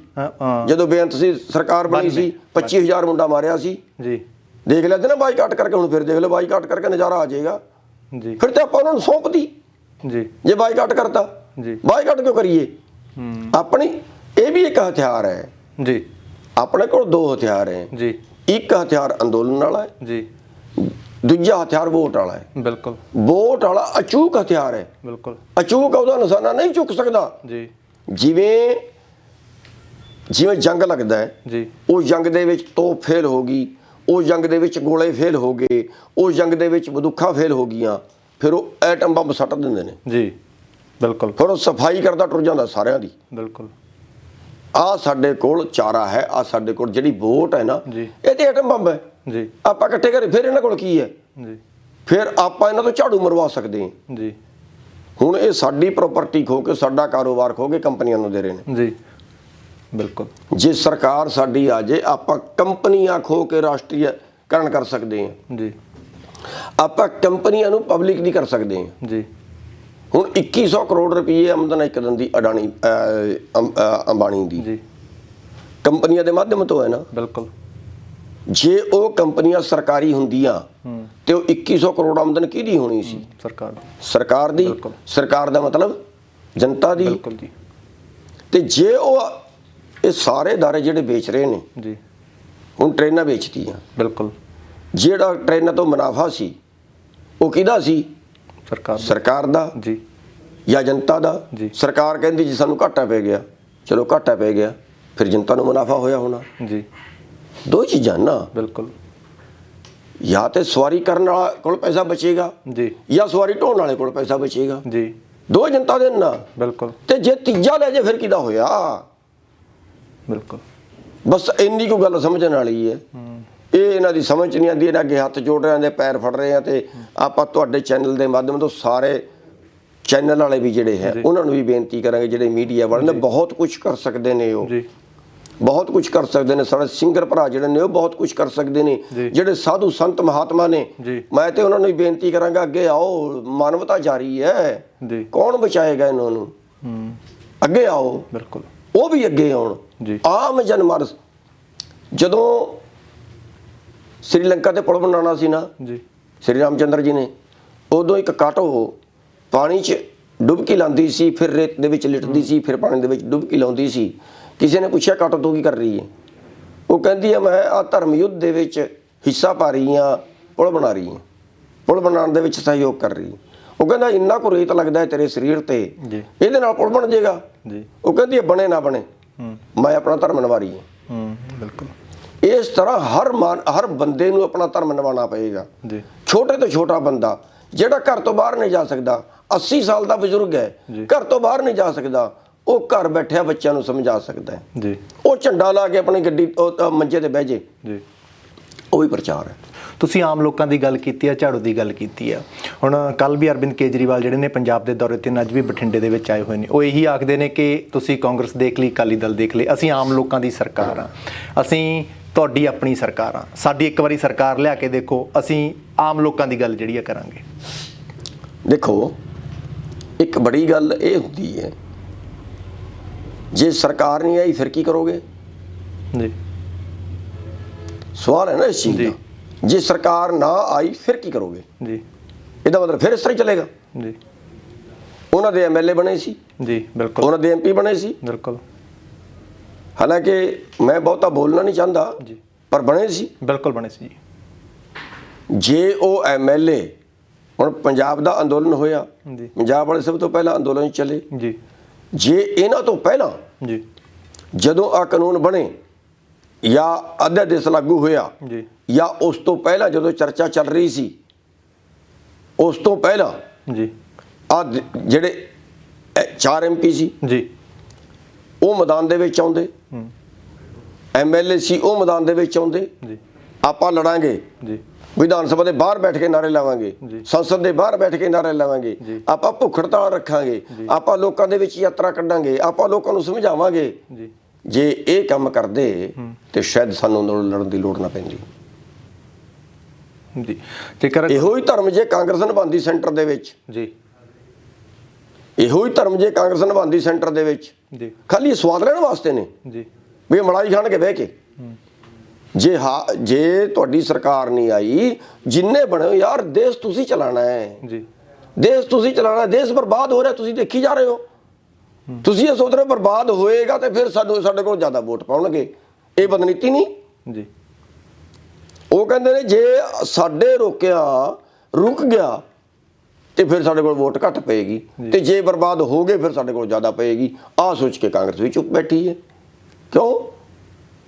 Speaker 1: ਜਦੋਂ ਬੇਅੰਤ ਸੀ ਸਰਕਾਰ ਬਣੀ ਸੀ, 25,000 ਮੁੰਡਾ ਮਾਰਿਆ ਸੀ।
Speaker 2: ਜੀ
Speaker 1: ਦੇਖ ਲਿਆ ਤੇ ਨਾ ਬਾਈਕਾਟ ਕਰਕੇ। ਹੁਣ ਫਿਰ ਦੇਖ ਲਓ, ਬਾਈਕਾਟ ਕਰਕੇ ਨਜ਼ਾਰਾ ਆ ਜਾਏਗਾ।
Speaker 2: ਜੀ
Speaker 1: ਫਿਰ ਤੇ ਆਪਾਂ ਉਹਨਾਂ ਨੂੰ ਸੌਂਪਦੀ
Speaker 2: ਜੀ
Speaker 1: ਜੇ ਬਾਈਕਾਟ ਕਰਤਾ।
Speaker 2: ਜੀ
Speaker 1: ਬਾਈਕਾਟ ਕਿਉਂ ਕਰੀਏ? ਆਪਣੀ ਇਹ ਵੀ ਇੱਕ ਹਥਿਆਰ ਹੈ।
Speaker 2: ਜੀ
Speaker 1: ਆਪਣੇ ਕੋਲ ਦੋ ਹਥਿਆਰ ਹੈ
Speaker 2: ਜੀ
Speaker 1: ਇੱਕ ਹਥਿਆਰ ਅੰਦੋਲਨ ਵਾਲਾ ਹੈ
Speaker 2: ਜੀ
Speaker 1: ਦੂਜਾ ਹਥਿਆਰ ਵੋਟ ਵਾਲਾ ਹੈ
Speaker 2: ਬਿਲਕੁਲ
Speaker 1: ਵੋਟ ਵਾਲਾ ਅਚੂਕ ਹਥਿਆਰ ਹੈ
Speaker 2: ਬਿਲਕੁਲ
Speaker 1: ਅਚੂਕ ਉਹਦਾ ਨਿਸ਼ਾਨਾ ਨਹੀਂ ਚੁੱਕ ਸਕਦਾ
Speaker 2: ਜੀ
Speaker 1: ਜਿਵੇਂ ਜਿਵੇਂ ਜੰਗ ਲੱਗਦਾ ਹੈ
Speaker 2: ਜੀ
Speaker 1: ਉਹ ਜੰਗ ਦੇ ਵਿੱਚ ਤੋਪ ਫੇਲ ਹੋ ਗਈ ਉਹ ਜੰਗ ਦੇ ਵਿੱਚ ਗੋਲੇ ਫੇਲ ਹੋ ਗਏ ਉਹ ਜੰਗ ਦੇ ਵਿੱਚ ਬੰਦੂਕਾਂ ਫੇਲ ਹੋ ਗਈਆਂ ਫਿਰ ਉਹ ਐਟਮ ਬੰਬ ਸੱਟ ਦਿੰਦੇ ਨੇ
Speaker 2: ਜੀ ਬਿਲਕੁਲ
Speaker 1: ਫਿਰ ਉਹ ਸਫਾਈ ਕਰਦਾ ਟੁਰ ਜਾਂਦਾ ਸਾਰਿਆਂ ਦੀ
Speaker 2: ਬਿਲਕੁਲ
Speaker 1: ਆ ਸਾਡੇ ਕੋਲ ਚਾਰਾ ਹੈ ਆ ਸਾਡੇ ਕੋਲ ਜਿਹੜੀ ਵੋਟ ਹੈ ਨਾ
Speaker 2: ਜੀ
Speaker 1: ਇਹ ਤੇ ਐਟਮ ਬੰਬ ਹੈ
Speaker 2: ਜੀ
Speaker 1: ਆਪਾਂ ਇਕੱਠੇ ਕਰੇ ਫਿਰ ਇਹਨਾਂ ਕੋਲ ਕੀ ਹੈ
Speaker 2: ਜੀ
Speaker 1: ਫਿਰ ਆਪਾਂ ਇਹਨਾਂ ਤੋਂ ਝਾੜੂ ਮਰਵਾ ਸਕਦੇ ਹਾਂ
Speaker 2: ਜੀ
Speaker 1: ਹੁਣ ਇਹ ਸਾਡੀ ਪ੍ਰਾਪਰਟੀ ਖੋ ਕੇ ਸਾਡਾ ਕਾਰੋਬਾਰ ਖੋ ਕੇ ਕੰਪਨੀਆਂ ਨੂੰ ਦੇ ਰਹੇ ਨੇ
Speaker 2: ਜੀ ਬਿਲਕੁਲ
Speaker 1: ਜੇ ਸਰਕਾਰ ਸਾਡੀ ਆ ਜੇ ਆਪਾਂ ਕੰਪਨੀਆਂ ਖੋ ਕੇ ਰਾਸ਼ਟਰੀਕਰਨ ਕਰ ਸਕਦੇ ਹਾਂ
Speaker 2: ਜੀ
Speaker 1: ਆਪਾਂ ਕੰਪਨੀਆਂ ਨੂੰ ਪਬਲਿਕ ਦੀ ਕਰ ਸਕਦੇ ਹਾਂ
Speaker 2: ਜੀ
Speaker 1: ਹੁਣ 2100 ਕਰੋੜ ਰੁਪਏ ਆਮਦਨ ਇੱਕ ਦਿਨ ਦੀ ਅਡਾਣੀ ਅੰਬਾਣੀ ਦੀ
Speaker 2: ਜੀ
Speaker 1: ਕੰਪਨੀਆਂ ਦੇ ਮਾਧਿਅਮ ਤੋਂ ਹੈ ਨਾ
Speaker 2: ਬਿਲਕੁਲ
Speaker 1: ਜੇ ਉਹ ਕੰਪਨੀਆਂ ਸਰਕਾਰੀ ਹੁੰਦੀਆਂ ਤੇ ਉਹ 2100 ਕਰੋੜ ਆਮਦਨ ਕਿਹਦੀ ਹੋਣੀ ਸੀ
Speaker 2: ਸਰਕਾਰ
Speaker 1: ਸਰਕਾਰ ਦੀ
Speaker 2: ਬਿਲਕੁਲ।
Speaker 1: ਸਰਕਾਰ ਦਾ ਮਤਲਬ ਜਨਤਾ ਦੀ
Speaker 2: ਬਿਲਕੁਲ ਜੀ
Speaker 1: ਤੇ ਜੇ ਉਹ ਇਹ ਸਾਰੇ ਅਦਾਰੇ ਜਿਹੜੇ ਵੇਚ ਰਹੇ ਨੇ
Speaker 2: ਜੀ
Speaker 1: ਹੁਣ ਟ੍ਰੇਨਾਂ ਵੇਚਤੀਆਂ
Speaker 2: ਬਿਲਕੁਲ
Speaker 1: ਜਿਹੜਾ ਟ੍ਰੇਨਾਂ ਤੋਂ ਮੁਨਾਫਾ ਸੀ ਉਹ ਕਿਹਦਾ ਸੀ
Speaker 2: ਸਰਕਾਰ
Speaker 1: ਸਰਕਾਰ ਦਾ
Speaker 2: ਜੀ
Speaker 1: ਜਾਂ ਜਨਤਾ ਦਾ
Speaker 2: ਜੀ।
Speaker 1: ਸਰਕਾਰ ਕਹਿੰਦੀ ਜੀ ਸਾਨੂੰ ਘਾਟਾ ਪੈ ਗਿਆ ਚਲੋ ਘਾਟਾ ਪੈ ਗਿਆ ਫਿਰ ਜਨਤਾ ਨੂੰ ਮੁਨਾਫਾ ਹੋਇਆ ਹੋਣਾ
Speaker 2: ਜੀ
Speaker 1: ਦੋ ਚੀਜ਼ਾਂ ਨਾ
Speaker 2: ਬਿਲਕੁਲ
Speaker 1: ਜਾਂ ਤੇ ਸਵਾਰੀ ਕਰਨ ਵਾਲਾ ਕੋਲ ਪੈਸਾ ਬਚੇਗਾ
Speaker 2: ਜੀ
Speaker 1: ਜਾਂ ਸਵਾਰੀ ਢੋਣ ਵਾਲੇ ਕੋਲ ਪੈਸਾ ਬਚੇਗਾ
Speaker 2: ਜੀ
Speaker 1: ਦੋ ਜਨਤਾ ਦੇ ਨਾ
Speaker 2: ਬਿਲਕੁਲ
Speaker 1: ਤੇ ਜੇ ਤੀਜਾ ਲੈ ਜੇ ਫਿਰ ਕਿਹਦਾ ਹੋਇਆ
Speaker 2: ਬਿਲਕੁਲ
Speaker 1: ਬਸ ਇੰਨੀ ਕੁ ਗੱਲ ਸਮਝਣ ਵਾਲੀ ਹੈ ਇਹ ਇਹਨਾਂ ਦੀ ਸਮਝ ਨਹੀਂ ਆਉਂਦੀ ਇਹਨਾਂ ਅੱਗੇ ਹੱਥ ਜੋੜ ਰਹੇ ਆ ਪੈਰ ਫੜ ਰਹੇ ਆ ਤੇ ਆਪਾਂ ਤੁਹਾਡੇ ਚੈਨਲ ਦੇ ਮਾਧਿਅਮ ਤੋਂ ਸਾਰੇ ਚੈਨਲ ਵਾਲੇ ਵੀ ਜਿਹੜੇ ਹੈ ਉਹਨਾਂ ਨੂੰ ਵੀ ਬੇਨਤੀ ਕਰਾਂਗੇ ਜਿਹੜੇ ਮੀਡੀਆ ਵਾਲੇ ਨੇ ਬਹੁਤ ਕੁਝ ਕਰ ਸਕਦੇ ਨੇ ਉਹ
Speaker 2: ਜੀ
Speaker 1: ਬਹੁਤ ਕੁਝ ਕਰ ਸਕਦੇ ਨੇ ਸਾਡੇ ਸਿੰਗਰ ਭਰਾ ਜਿਹੜੇ ਨੇ ਉਹ ਬਹੁਤ ਕੁਝ ਕਰ ਸਕਦੇ ਨੇ ਜਿਹੜੇ ਸਾਧੂ ਸੰਤ ਮਹਾਤਮਾ ਨੇ ਮੈਂ ਤੇ ਉਹਨਾਂ ਨੂੰ ਵੀ ਬੇਨਤੀ ਕਰਾਂਗਾ ਅੱਗੇ ਆਓ ਮਾਨਵਤਾ ਜਾਰੀ ਹੈ
Speaker 2: ਜੀ
Speaker 1: ਕੌਣ ਬਚਾਏਗਾ ਇਹਨਾਂ ਨੂੰ ਅੱਗੇ ਆਓ
Speaker 2: ਬਿਲਕੁਲ
Speaker 1: ਉਹ ਵੀ ਅੱਗੇ ਆਉਣ
Speaker 2: ਜੀ
Speaker 1: ਆਮ ਜਨਮਾਨਸ ਜਦੋਂ ਸ੍ਰੀਲੰਕਾ ਤੇ ਪੁਲ ਬਣਾਉਣਾ ਸੀ ਨਾ
Speaker 2: ਜੀ
Speaker 1: ਸ੍ਰੀ ਰਾਮਚੰਦਰ ਜੀ ਨੇ ਉਦੋਂ ਇੱਕ ਕਾਟੋ ਪਾਣੀ 'ਚ ਡੁਬਕੀ ਲਾਉਂਦੀ ਸੀ ਫਿਰ ਰੇਤ ਦੇ ਵਿੱਚ ਲਿਟਦੀ ਸੀ ਫਿਰ ਪਾਣੀ ਦੇ ਵਿੱਚ ਡੁਬਕੀ ਲਾਉਂਦੀ ਸੀ ਕਿਸੇ ਨੇ ਪੁੱਛਿਆ ਕਾਟੋ ਤੂੰ ਕੀ ਕਰ ਰਹੀ ਹੈ ਉਹ ਕਹਿੰਦੀ ਹੈ ਮੈਂ ਆ ਧਰਮ ਯੁੱਧ ਦੇ ਵਿੱਚ ਹਿੱਸਾ ਪਾ ਰਹੀ ਹਾਂ ਪੁਲ ਬਣਾ ਰਹੀ ਹਾਂ ਪੁਲ ਬਣਾਉਣ ਦੇ ਵਿੱਚ ਸਹਿਯੋਗ ਕਰ ਰਹੀ ਉਹ ਕਹਿੰਦਾ ਇੰਨਾ ਕੁ ਰੇਤ ਲੱਗਦਾ ਹੈ ਤੇਰੇ ਸਰੀਰ ਤੇ ਇਹਦੇ ਨਾਲ ਪੁਲ ਬਣ ਜਾਏਗਾ
Speaker 2: ਜੀ
Speaker 1: ਉਹ ਕਹਿੰਦੀ ਹੈ ਬਣੇ ਨਾ ਬਣੇ ਮੈਂ ਆਪਣਾ ਧਰਮ ਨਿਭਾ ਰਹੀ ਹਾਂ
Speaker 2: ਬਿਲਕੁਲ
Speaker 1: ਇਸ ਤਰ੍ਹਾਂ ਹਰ ਬੰਦੇ ਨੂੰ ਆਪਣਾ ਧਰਮ ਨਿਭਾਉਣਾ ਪਏਗਾ
Speaker 2: ਜੀ
Speaker 1: ਛੋਟੇ ਤੋਂ ਛੋਟਾ ਬੰਦਾ ਜਿਹੜਾ ਘਰ ਤੋਂ ਬਾਹਰ ਨਹੀਂ ਜਾ ਸਕਦਾ 80 ਸਾਲ ਦਾ ਬਜ਼ੁਰਗ ਹੈ ਘਰ ਤੋਂ ਬਾਹਰ ਨਹੀਂ ਜਾ ਸਕਦਾ ਉਹ ਘਰ ਬੈਠਿਆ ਬੱਚਿਆਂ ਨੂੰ ਸਮਝਾ ਸਕਦਾ ਹੈ
Speaker 2: ਜੀ
Speaker 1: ਉਹ ਝੰਡਾ ਲਾ ਕੇ ਆਪਣੀ ਗੱਡੀ ਮੰਜੇ ਤੇ ਬਹਿ ਜੇ
Speaker 2: ਜੀ
Speaker 1: ਉਹ ਵੀ ਪ੍ਰਚਾਰ ਹੈ
Speaker 2: ਤੁਸੀਂ ਆਮ ਲੋਕਾਂ ਦੀ ਗੱਲ ਕੀਤੀ ਆ ਝਾੜੂ ਦੀ ਗੱਲ ਕੀਤੀ ਆ ਹੁਣ ਕੱਲ ਵੀ ਅਰਵਿੰਦ ਕੇਜਰੀਵਾਲ ਜਿਹੜੇ ਨੇ ਪੰਜਾਬ ਦੇ ਦੌਰੇ ਤੇ ਅੱਜ ਵੀ ਬਠਿੰਡੇ ਦੇ ਵਿੱਚ ਆਏ ਹੋਏ ਨੇ ਉਹ ਇਹੀ ਆਖਦੇ ਨੇ ਕਿ ਤੁਸੀਂ ਕਾਂਗਰਸ ਦੇਖ ਲਈ ਅਕਾਲੀ ਦਲ ਦੇਖ ਲਈ ਅਸੀਂ ਆਮ ਲੋਕਾਂ ਦੀ ਸਰਕਾਰ ਆ ਅਸੀਂ ਤੁਹਾਡੀ ਆਪਣੀ ਸਰਕਾਰ ਆ ਸਾਡੀ ਇੱਕ ਵਾਰੀ ਸਰਕਾਰ ਲਿਆ ਕੇ ਦੇਖੋ ਅਸੀਂ ਆਮ ਲੋਕਾਂ ਦੀ ਗੱਲ ਜਿਹੜੀ ਆ ਕਰਾਂਗੇ
Speaker 1: ਦੇਖੋ ਇੱਕ ਬੜੀ ਗੱਲ ਇਹ ਹੁੰਦੀ ਹੈ ਜੇ ਸਰਕਾਰ ਨਹੀਂ ਆਈ ਫਿਰ ਕੀ ਕਰੋਗੇ
Speaker 2: ਜੀ
Speaker 1: ਸਵਾਲ ਹੈ ਨਾ ਇਸ ਚੀਜ਼ ਦਾ ਜੇ ਸਰਕਾਰ ਨਾ ਆਈ ਫਿਰ ਕੀ ਕਰੋਗੇ
Speaker 2: ਜੀ
Speaker 1: ਇਹਦਾ ਮਤਲਬ ਫਿਰ ਇਸ ਤਰ੍ਹਾਂ ਹੀ ਚੱਲੇਗਾ
Speaker 2: ਜੀ
Speaker 1: ਉਹਨਾਂ ਦੇ ਐਮਐਲਏ ਬਣੇ ਸੀ
Speaker 2: ਜੀ ਬਿਲਕੁਲ
Speaker 1: ਉਹਨਾਂ ਦੇ ਐਮਪੀ ਬਣੇ ਸੀ
Speaker 2: ਬਿਲਕੁਲ
Speaker 1: ਹਾਲਾਂਕਿ ਮੈਂ ਬਹੁਤਾ ਬੋਲਣਾ ਨਹੀਂ ਚਾਹੁੰਦਾ
Speaker 2: ਜੀ
Speaker 1: ਪਰ ਬਣੇ ਸੀ
Speaker 2: ਬਿਲਕੁਲ ਬਣੇ ਸੀ ਜੀ
Speaker 1: ਜੇ ਉਹ ਐਮਐਲਏ ਹੁਣ ਪੰਜਾਬ ਦਾ ਅੰਦੋਲਨ ਹੋਇਆ
Speaker 2: ਜੀ
Speaker 1: ਪੰਜਾਬ ਵਾਲੇ ਸਭ ਤੋਂ ਪਹਿਲਾਂ ਅੰਦੋਲਨ ਚੱਲੇ
Speaker 2: ਜੀ
Speaker 1: ਜੇ ਇਹਨਾਂ ਤੋਂ ਪਹਿਲਾਂ
Speaker 2: ਜੀ
Speaker 1: ਜਦੋਂ ਆ ਕਾਨੂੰਨ ਬਣੇ ਜਾਂ ਅਧਿਆਦੇਸ਼ ਲਾਗੂ ਹੋਇਆ
Speaker 2: ਜੀ
Speaker 1: ਜਾਂ ਉਸ ਤੋਂ ਪਹਿਲਾਂ ਜਦੋਂ ਚਰਚਾ ਚੱਲ ਰਹੀ ਸੀ ਉਸ ਤੋਂ ਪਹਿਲਾਂ
Speaker 2: ਜੀ
Speaker 1: ਆ ਜਿਹੜੇ 4 ਐਮਪੀ ਸੀ
Speaker 2: ਜੀ
Speaker 1: ਉਹ ਮੈਦਾਨ ਦੇ ਵਿੱਚ ਆਉਂਦੇ ਐਮਐਲਏ ਸੀ ਉਹ ਮੈਦਾਨ ਦੇ ਵਿੱਚ ਆਉਂਦੇ
Speaker 2: ਜੀ
Speaker 1: ਆਪਾਂ ਲੜਾਂਗੇ
Speaker 2: ਜੀ
Speaker 1: ਵਿਧਾਨ ਸਭਾ ਦੇ ਬਾਹਰ ਬੈਠ ਕੇ ਨਾਰੇ ਲਾਵਾਂਗੇ ਸੰਸਦ ਦੇ ਬਾਹਰ ਬੈਠ ਕੇ ਨਾਰੇ ਲਾਵਾਂਗੇ ਆਪਾਂ ਭੁੱਖ ਹੜਤਾਲ ਰੱਖਾਂਗੇ ਆਪਾਂ ਲੋਕਾਂ ਦੇ ਵਿੱਚ ਯਾਤਰਾ ਕੱਢਾਂਗੇ ਆਪਾਂ ਲੋਕਾਂ ਨੂੰ ਸਮਝਾਵਾਂਗੇ
Speaker 2: ਜੀ
Speaker 1: ਜੇ ਇਹ ਕੰਮ ਕਰਦੇ ਤੇ ਸ਼ਾਇਦ ਸਾਨੂੰ ਲੜਨ ਦੀ ਲੋੜ ਨਾ ਪੈਂਦੀ
Speaker 2: ਜੀ ਜੇਕਰ
Speaker 1: ਇਹੋ ਹੀ ਧਰਮ ਜੇ ਕਾਂਗਰਸ ਨਿਭਾਉਂਦੀ ਸੈਂਟਰ ਦੇ ਵਿੱਚ
Speaker 2: ਜੀ
Speaker 1: ਇਹੋ ਹੀ ਧਰਮ ਜੇ ਕਾਂਗਰਸ ਨਿਭਾਉਂਦੀ ਸੈਂਟਰ ਦੇ ਵਿੱਚ
Speaker 2: ਜੀ
Speaker 1: ਖਾਲੀ ਸਵਾਦ ਲੈਣ ਵਾਸਤੇ ਨੇ
Speaker 2: ਜੀ
Speaker 1: ਵੀ ਮਲਾਈ ਖਾਣ ਕੇ ਬਹਿ ਕੇ ਜੇ ਤੁਹਾਡੀ ਸਰਕਾਰ ਨਹੀਂ ਆਈ ਜਿੰਨੇ ਬਣੇ ਯਾਰ ਦੇਸ਼ ਤੁਸੀਂ ਚਲਾਣਾ ਹੈ
Speaker 2: ਜੀ
Speaker 1: ਦੇਸ਼ ਤੁਸੀਂ ਚਲਾਣਾ ਦੇਸ਼ ਬਰਬਾਦ ਹੋ ਰਿਹਾ ਤੁਸੀਂ ਦੇਖੀ ਜਾ ਰਹੇ ਹੋ ਤੁਸੀਂ ਇਹ ਸੋਚ ਰਹੇ ਬਰਬਾਦ ਹੋਏਗਾ ਤੇ ਫਿਰ ਸਾਡੇ ਕੋਲ ਜ਼ਿਆਦਾ ਵੋਟ ਪਾਉਣਗੇ। ਇਹ ਬਦਨੀਤੀ ਨਹੀਂ
Speaker 2: ਜੀ।
Speaker 1: ਉਹ ਕਹਿੰਦੇ ਨੇ ਜੇ ਸਾਡੇ ਰੁਕ ਗਿਆ ਤੇ ਫਿਰ ਸਾਡੇ ਕੋਲ ਵੋਟ ਘੱਟ ਪਏਗੀ, ਤੇ ਜੇ ਬਰਬਾਦ ਹੋ ਗਏ ਫਿਰ ਸਾਡੇ ਕੋਲ ਜ਼ਿਆਦਾ ਪਏਗੀ। ਆਹ ਸੋਚ ਕੇ ਕਾਂਗਰਸ ਵੀ ਚੁੱਪ ਬੈਠੀ ਹੈ। ਕਿਉਂ?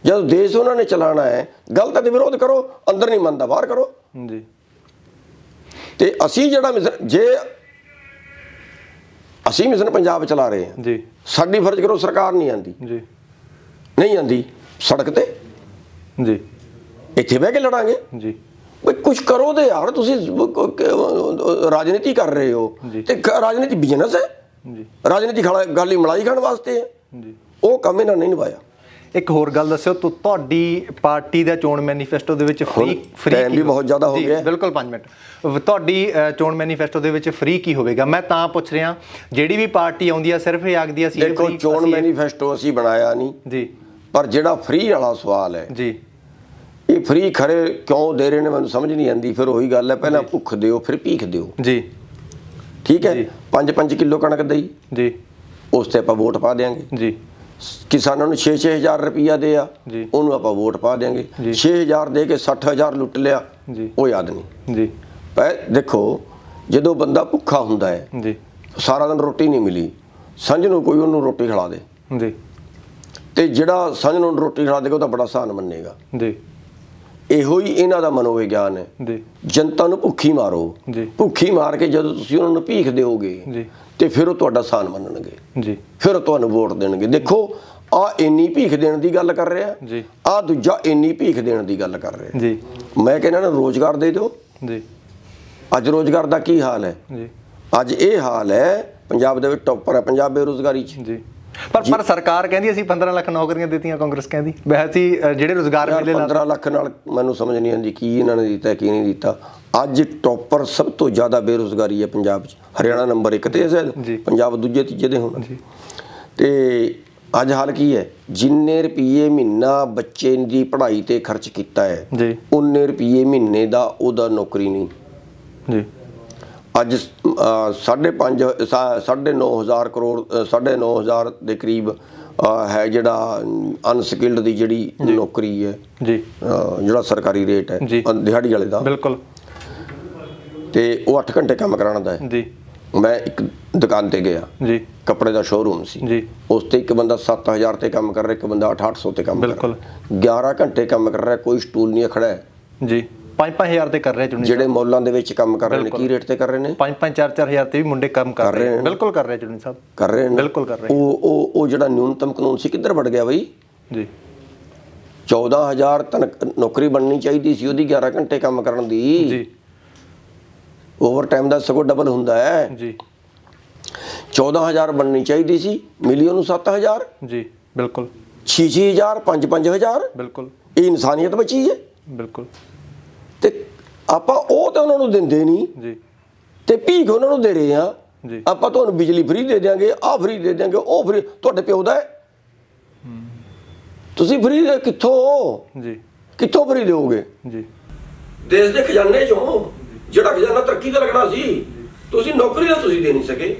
Speaker 1: ਜਦ ਦੇਸ਼ ਉਹਨਾਂ ਨੇ ਚਲਾਉਣਾ ਹੈ, ਗਲਤ ਹੈ ਤੇ ਵਿਰੋਧ ਕਰੋ, ਅੰਦਰ ਨਹੀਂ ਮੰਨਦਾ ਬਾਹਰ ਕਰੋ
Speaker 2: ਜੀ।
Speaker 1: ਤੇ ਅਸੀਂ ਜਿਹੜਾ ਜੇ ਅਸੀਂ ਮਿਸ਼ਨ ਪੰਜਾਬ ਚਲਾ ਰਹੇ ਹਾਂ
Speaker 2: ਜੀ,
Speaker 1: ਸਾਡੀ ਫਰਜ਼ ਕਰੋ। ਸਰਕਾਰ ਨਹੀਂ ਆਂਦੀ,
Speaker 2: ਜੀ,
Speaker 1: ਨਹੀਂ ਆਂਦੀ ਸੜਕ ਤੇ
Speaker 2: ਜੀ,
Speaker 1: ਇੱਥੇ ਬਹਿ ਕੇ ਲੜਾਂਗੇ।
Speaker 2: ਜੀ,
Speaker 1: ਬਈ ਕੁਝ ਕਰੋ ਤੇ ਯਾਰ, ਤੁਸੀਂ ਰਾਜਨੀਤੀ ਕਰ ਰਹੇ ਹੋ ਤੇ ਰਾਜਨੀਤੀ ਬਿਜ਼ਨਸ ਹੈ।
Speaker 2: ਜੀ,
Speaker 1: ਰਾਜਨੀਤੀ ਗੱਲ ਹੀ ਮਲਾਈ ਖਾਣ ਵਾਸਤੇ ਹੈ।
Speaker 2: ਜੀ।
Speaker 1: ਉਹ ਕੰਮ ਇਹਨਾਂ ਨੇ ਨਹੀਂ ਨਿਭਾਇਆ।
Speaker 2: ਇੱਕ ਹੋਰ ਗੱਲ ਦੱਸਿਓ, ਤੁਹਾਡੀ ਪਾਰਟੀ ਦਾ ਚੋਣ ਮੈਨੀਫੈਸਟੋ ਦੇ ਵਿੱਚ ਫ੍ਰੀ
Speaker 1: ਟਾਈਮ ਵੀ ਬਹੁਤ ਜ਼ਿਆਦਾ ਹੋ ਗਿਆ।
Speaker 2: ਬਿਲਕੁਲ 5 ਮਿੰਟ। ਤੁਹਾਡੀ ਚੋਣ ਮੈਨੀਫੈਸਟੋ ਦੇ ਵਿੱਚ ਫ੍ਰੀ ਕੀ ਹੋਵੇਗਾ? ਮੈਂ ਤਾਂ ਪੁੱਛ ਰਿਹਾ, ਜਿਹੜੀ ਵੀ ਪਾਰਟੀ ਆਉਂਦੀ ਆ ਸਿਰਫ ਇਹ ਆਖਦੀ ਆ ਸੀ
Speaker 1: ਦੇਖੋ, ਚੋਣ ਮੈਨੀਫੈਸਟੋ ਅਸੀਂ ਬਣਾਇਆ ਨਹੀਂ
Speaker 2: ਜੀ,
Speaker 1: ਪਰ ਜਿਹੜਾ ਫ੍ਰੀ ਵਾਲਾ ਸਵਾਲ ਹੈ
Speaker 2: ਜੀ,
Speaker 1: ਇਹ ਫ੍ਰੀ ਖਰੇ ਕਿਉਂ ਦੇ ਰਹੇ ਨੇ ਮੈਨੂੰ ਸਮਝ ਨਹੀਂ ਆਉਂਦੀ। ਫਿਰ ਉਹੀ ਗੱਲ ਹੈ, ਪਹਿਲਾਂ ਭੁੱਖ ਦਿਓ ਫਿਰ ਭੀਖ ਦਿਓ।
Speaker 2: ਜੀ,
Speaker 1: ਠੀਕ ਹੈ। 5-5 ਕਿਲੋ ਕਣਕ ਦਈ,
Speaker 2: ਜੀ,
Speaker 1: ਉਸ ਤੇ ਆਪਾਂ ਵੋਟ ਪਾ ਦਿਆਂਗੇ।
Speaker 2: ਜੀ।
Speaker 1: ਕਿਸਾਨਾਂ ਨੂੰ 6-6000 ਰੁਪਈਆ ਦਿਆ,
Speaker 2: ਜੀ,
Speaker 1: ਉਹਨੂੰ ਆਪਾਂ ਵੋਟ ਪਾ ਦਿਆਂਗੇ। 6000 ਦੇ ਕੇ 60000 ਲੁੱਟ ਲਿਆ,
Speaker 2: ਜੀ,
Speaker 1: ਉਹ ਯਾਦ ਨਹੀਂ।
Speaker 2: ਜੀ।
Speaker 1: ਦੇਖੋ, ਜਦੋਂ ਬੰਦਾ ਭੁੱਖਾ ਹੁੰਦਾ ਹੈ,
Speaker 2: ਜੀ,
Speaker 1: ਸਾਰਾ ਦਿਨ ਰੋਟੀ ਨਹੀਂ ਮਿਲੀ, ਸੰਝ ਨੂੰ ਕੋਈ ਉਹਨੂੰ ਰੋਟੀ ਖਿਲਾ ਦੇ,
Speaker 2: ਜੀ,
Speaker 1: ਤੇ ਜਿਹੜਾ ਸੰਝ ਨੂੰ ਰੋਟੀ ਖਿਲਾ ਦੇਗਾ ਉਹਦਾ ਬੜਾ ਸਾਨ ਮੰਨੇਗਾ।
Speaker 2: ਜੀ।
Speaker 1: ਇਹੋ ਹੀ ਇਹਨਾਂ ਦਾ ਮਨੋਵਿਗਿਆਨ ਹੈ।
Speaker 2: ਜੀ,
Speaker 1: ਜਨਤਾ ਨੂੰ ਭੁੱਖੀ ਮਾਰੋ,
Speaker 2: ਜੀ,
Speaker 1: ਭੁੱਖੀ ਮਾਰ ਕੇ ਜਦੋਂ ਤੁਸੀਂ ਉਹਨਾਂ ਨੂੰ ਭੀਖ ਦਿਓਗੇ
Speaker 2: ਜੀ,
Speaker 1: ਤੇ ਫਿਰ ਉਹ ਤੁਹਾਡਾ ਸਾਨ ਮੰਨਣਗੇ,
Speaker 2: ਜੀ,
Speaker 1: ਫਿਰ ਉਹ ਤੁਹਾਨੂੰ ਵੋਟ ਦੇਣਗੇ। ਦੇਖੋ, ਆ ਇੰਨੀ ਭੀਖ ਦੇਣ ਦੀ ਗੱਲ ਕਰ ਰਿਹਾ,
Speaker 2: ਜੀ,
Speaker 1: ਆ ਦੂਜਾ ਇੰਨੀ ਭੀਖ ਦੇਣ ਦੀ ਗੱਲ ਕਰ ਰਿਹਾ।
Speaker 2: ਜੀ, ਮੈਂ
Speaker 1: ਕਹਿੰਦਾ ਨਾ ਰੋਜ਼ਗਾਰ ਦੇ ਦਿਓ।
Speaker 2: ਜੀ।
Speaker 1: ਅੱਜ ਰੋਜ਼ਗਾਰ ਦਾ ਕੀ ਹਾਲ ਹੈ?
Speaker 2: ਜੀ,
Speaker 1: ਅੱਜ ਇਹ ਹਾਲ ਹੈ, ਪੰਜਾਬ ਦੇ ਵਿੱਚ ਟੌਪਰ ਹੈ ਪੰਜਾਬ ਬੇਰੁਜ਼ਗਾਰੀ 'ਚ।
Speaker 2: ਜੀ। ਪਰ ਸਰਕਾਰ ਕਹਿੰਦੀ ਅਸੀਂ 15 ਲੱਖ ਨੌਕਰੀਆਂ ਦਿੱਤੀਆਂ, ਕਾਂਗਰਸ ਕਹਿੰਦੀ ਵੈਸੇ ਜਿਹੜੇ ਰੋਜ਼ਗਾਰ ਮਿਲੇ
Speaker 1: 15 ਲੱਖ ਨਾਲ ਮੈਨੂੰ ਸਮਝ ਨਹੀਂ ਆਉਂਦੀ ਕੀ ਇਹਨਾਂ ਨੇ ਦਿੱਤਾ ਕੀ ਨਹੀਂ ਦਿੱਤਾ। ਅੱਜ ਟੌਪਰ ਸਭ ਤੋਂ ਜ਼ਿਆਦਾ ਬੇਰੁਜ਼ਗਾਰੀ ਹੈ ਪੰਜਾਬ 'ਚ। ਹਰਿਆਣਾ ਨੰਬਰ 1 ਤੇ ਹੈ, ਪੰਜਾਬ ਦੂਜੇ ਤੀਜੇ ਦੇ ਹੁਣ। ਤੇ ਅੱਜ ਹਾਲ ਕੀ ਹੈ? ਜਿੰਨੇ ਰੁਪਈਏ ਮਹੀਨਾ ਬੱਚੇ ਦੀ ਪੜ੍ਹਾਈ ਤੇ ਖਰਚ ਕੀਤਾ ਹੈ, ਉਨੇ ਰੁਪਈਏ ਮਹੀਨੇ ਦਾ ਉਹਦਾ ਨੌਕਰੀ ਨਹੀਂ।
Speaker 2: ਜੀ।
Speaker 1: ਅੱਜ 9,500 ਕਰੋੜ 9,500 ਦੇ ਕਰੀਬ ਹੈ ਜਿਹੜਾ ਅਨਸਕਿਲਡ ਦੀ ਜਿਹੜੀ ਨੌਕਰੀ ਹੈ
Speaker 2: ਜੀ,
Speaker 1: ਜਿਹੜਾ ਸਰਕਾਰੀ ਰੇਟ ਹੈ ਦਿਹਾੜੀ ਵਾਲੇ ਦਾ।
Speaker 2: ਬਿਲਕੁਲ।
Speaker 1: ਤੇ ਉਹ 8 ਘੰਟੇ ਕੰਮ ਕਰਾਉਣਾ ਹੈ ਜੀ। ਮੈਂ ਇੱਕ ਦੁਕਾਨ ਤੇ ਗਿਆ ਜੀ, ਕੱਪੜੇ ਦਾ ਸ਼ੋਰੂਮ ਸੀ ਜੀ, ਉਸ ਤੇ ਇੱਕ ਬੰਦਾ 7,000 ਤੇ ਕੰਮ ਕਰ ਰਿਹਾ, ਇੱਕ ਬੰਦਾ 800 ਤੇ ਕੰਮ ਕਰ ਰਿਹਾ। 11 ਘੰਟੇ ਕੰਮ ਕਰ ਰਿਹਾ, ਕੋਈ ਸਟੂਲ ਨਹੀਂ ਖੜਾ ਹੈ ਜੀ। 5-5 ਹਜ਼ਾਰ ਤੇ ਕਰ ਰਹੇ ਚੁਣੀ। ਜਿਹੜੇ ਮੌਲਾਂ ਦੇ ਵਿੱਚ ਕੰਮ ਕਰ ਰਹੇ ਨੇ ਕੀ ਰੇਟ ਤੇ ਕਰ ਰਹੇ ਨੇ? 5-5 4-4 ਹਜ਼ਾਰ ਤੇ ਵੀ ਮੁੰਡੇ ਕੰਮ ਕਰ ਰਹੇ ਨੇ। ਬਿਲਕੁਲ ਕਰ ਰਹੇ ਚੁਣੀ ਸਾਹਿਬ, ਕਰ ਰਹੇ ਨੇ, ਬਿਲਕੁਲ ਕਰ ਰਹੇ। ਉਹ ਜਿਹੜਾ ਨਿਊਨਤਮ ਕਾਨੂੰਨ ਸੀ ਕਿੱਧਰ ਵੜ ਗਿਆ ਬਈ ਜੀ? 14,000 ਨੌਕਰੀ ਬਣਨੀ ਚਾਹੀਦੀ ਸੀ ਉਹਦੀ, 11 ਘੰਟੇ ਕੰਮ ਕਰਨ ਦੀ ਜੀ। ਓਵਰ ਟਾਈਮ ਦਾ ਸਗੋਂ ਡਬਲ ਹੁੰਦਾ ਹੈ ਜੀ। 14,000 ਬਣਨੀ ਚਾਹੀਦੀ ਸੀ, ਮਿਲੀ ਉਹਨੂੰ 7,000 ਜੀ। ਬਿਲਕੁਲ। 6,000 5-5,000 ਬਿਲਕੁਲ। ਇਹ ਇਨਸਾਨੀਅਤ ਬਚੀ ਹੈ ਬਿਲਕੁਲ। ਤੇ ਆਪਾਂ ਉਹ ਤਾਂ ਉਹਨਾਂ ਨੂੰ ਦਿੰਦੇ ਨਹੀਂ ਜੀ, ਤੇ ਭੀਖ ਉਹਨਾਂ ਨੂੰ ਦੇ ਰਹੇ ਆ ਜੀ। ਆਪਾਂ ਤੁਹਾਨੂੰ ਬਿਜਲੀ ਫ੍ਰੀ ਦੇ ਦਿਆਂਗੇ, ਆਹ ਫ੍ਰੀ ਦੇ ਦਿਆਂਗੇ, ਉਹ ਫ੍ਰੀ। ਤੁਹਾਡੇ ਪਿਓ ਦਾ ਹੈ, ਤੁਸੀਂ ਫ੍ਰੀ ਦੇ ਕਿੱਥੋਂ ਜੀ? ਕਿੱਥੋਂ ਫ੍ਰੀ ਦਿਓਗੇ ਜੀ? ਦੇਸ਼ ਦੇ ਖਜ਼ਾਨੇ ਚੋਂ ਜਿਹੜਾ ਖਜ਼ਾਨਾ ਤਰੱਕੀ ਤੇ ਲੱਗਣਾ ਸੀ, ਤੁਸੀਂ ਨੌਕਰੀ ਦਾ ਤੁਸੀਂ ਦੇ ਨਹੀਂ ਸਕੇ।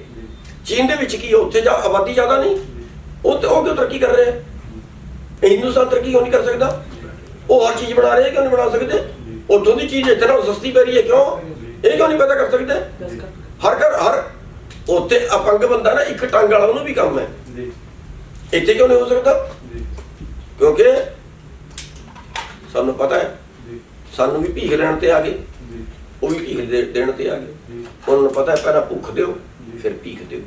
Speaker 1: ਚੀਨ ਦੇ ਵਿੱਚ ਕੀ, ਉੱਥੇ ਆਬਾਦੀ ਜ਼ਿਆਦਾ ਨਹੀਂ, ਉਹ ਕਿਉਂ ਤਰੱਕੀ ਕਰ ਰਿਹਾ? ਹਿੰਦੁਸਤਾਨ ਤਰੱਕੀ ਕਿਉਂ ਨਹੀਂ ਕਰ ਸਕਦਾ? ਉਹ ਹਰ ਚੀਜ਼ ਬਣਾ ਰਿਹਾ, ਕਿਉਂ ਨਹੀਂ ਬਣਾ ਸਕਦੇ? ਉੱਥੋਂ ਦੀ ਚੀਜ਼ ਇੱਥੇ ਨਾਲ ਸਸਤੀ ਪੈ ਰਹੀ ਹੈ, ਕਿਉਂ? ਇਹ ਕਿਉਂ ਨਹੀਂ ਪੈਦਾ ਕਰ ਸਕਦੇ? ਹਰ ਉੱਥੇ ਅਪੰਗ ਬੰਦਾ ਨਾ, ਇੱਕ ਟੰਗ ਵਾਲਾ, ਉਹਨੂੰ ਵੀ ਕੰਮ ਹੈ। ਇੱਥੇ ਕਿਉਂ ਨਹੀਂ ਹੋ ਸਕਦਾ? ਕਿਉਂਕਿ ਸਾਨੂੰ ਪਤਾ ਹੈ, ਸਾਨੂੰ ਵੀ ਭੀਖ ਲੈਣ ਤੇ ਆ ਗਏ, ਉਹ ਵੀ ਭੀਖ ਦੇਣ ਤੇ ਆ ਗਏ। ਉਹਨਾਂ ਨੂੰ ਪਤਾ ਹੈ ਪਹਿਲਾਂ ਭੁੱਖ ਦਿਓ ਫਿਰ ਭੀਖ ਦਿਓ।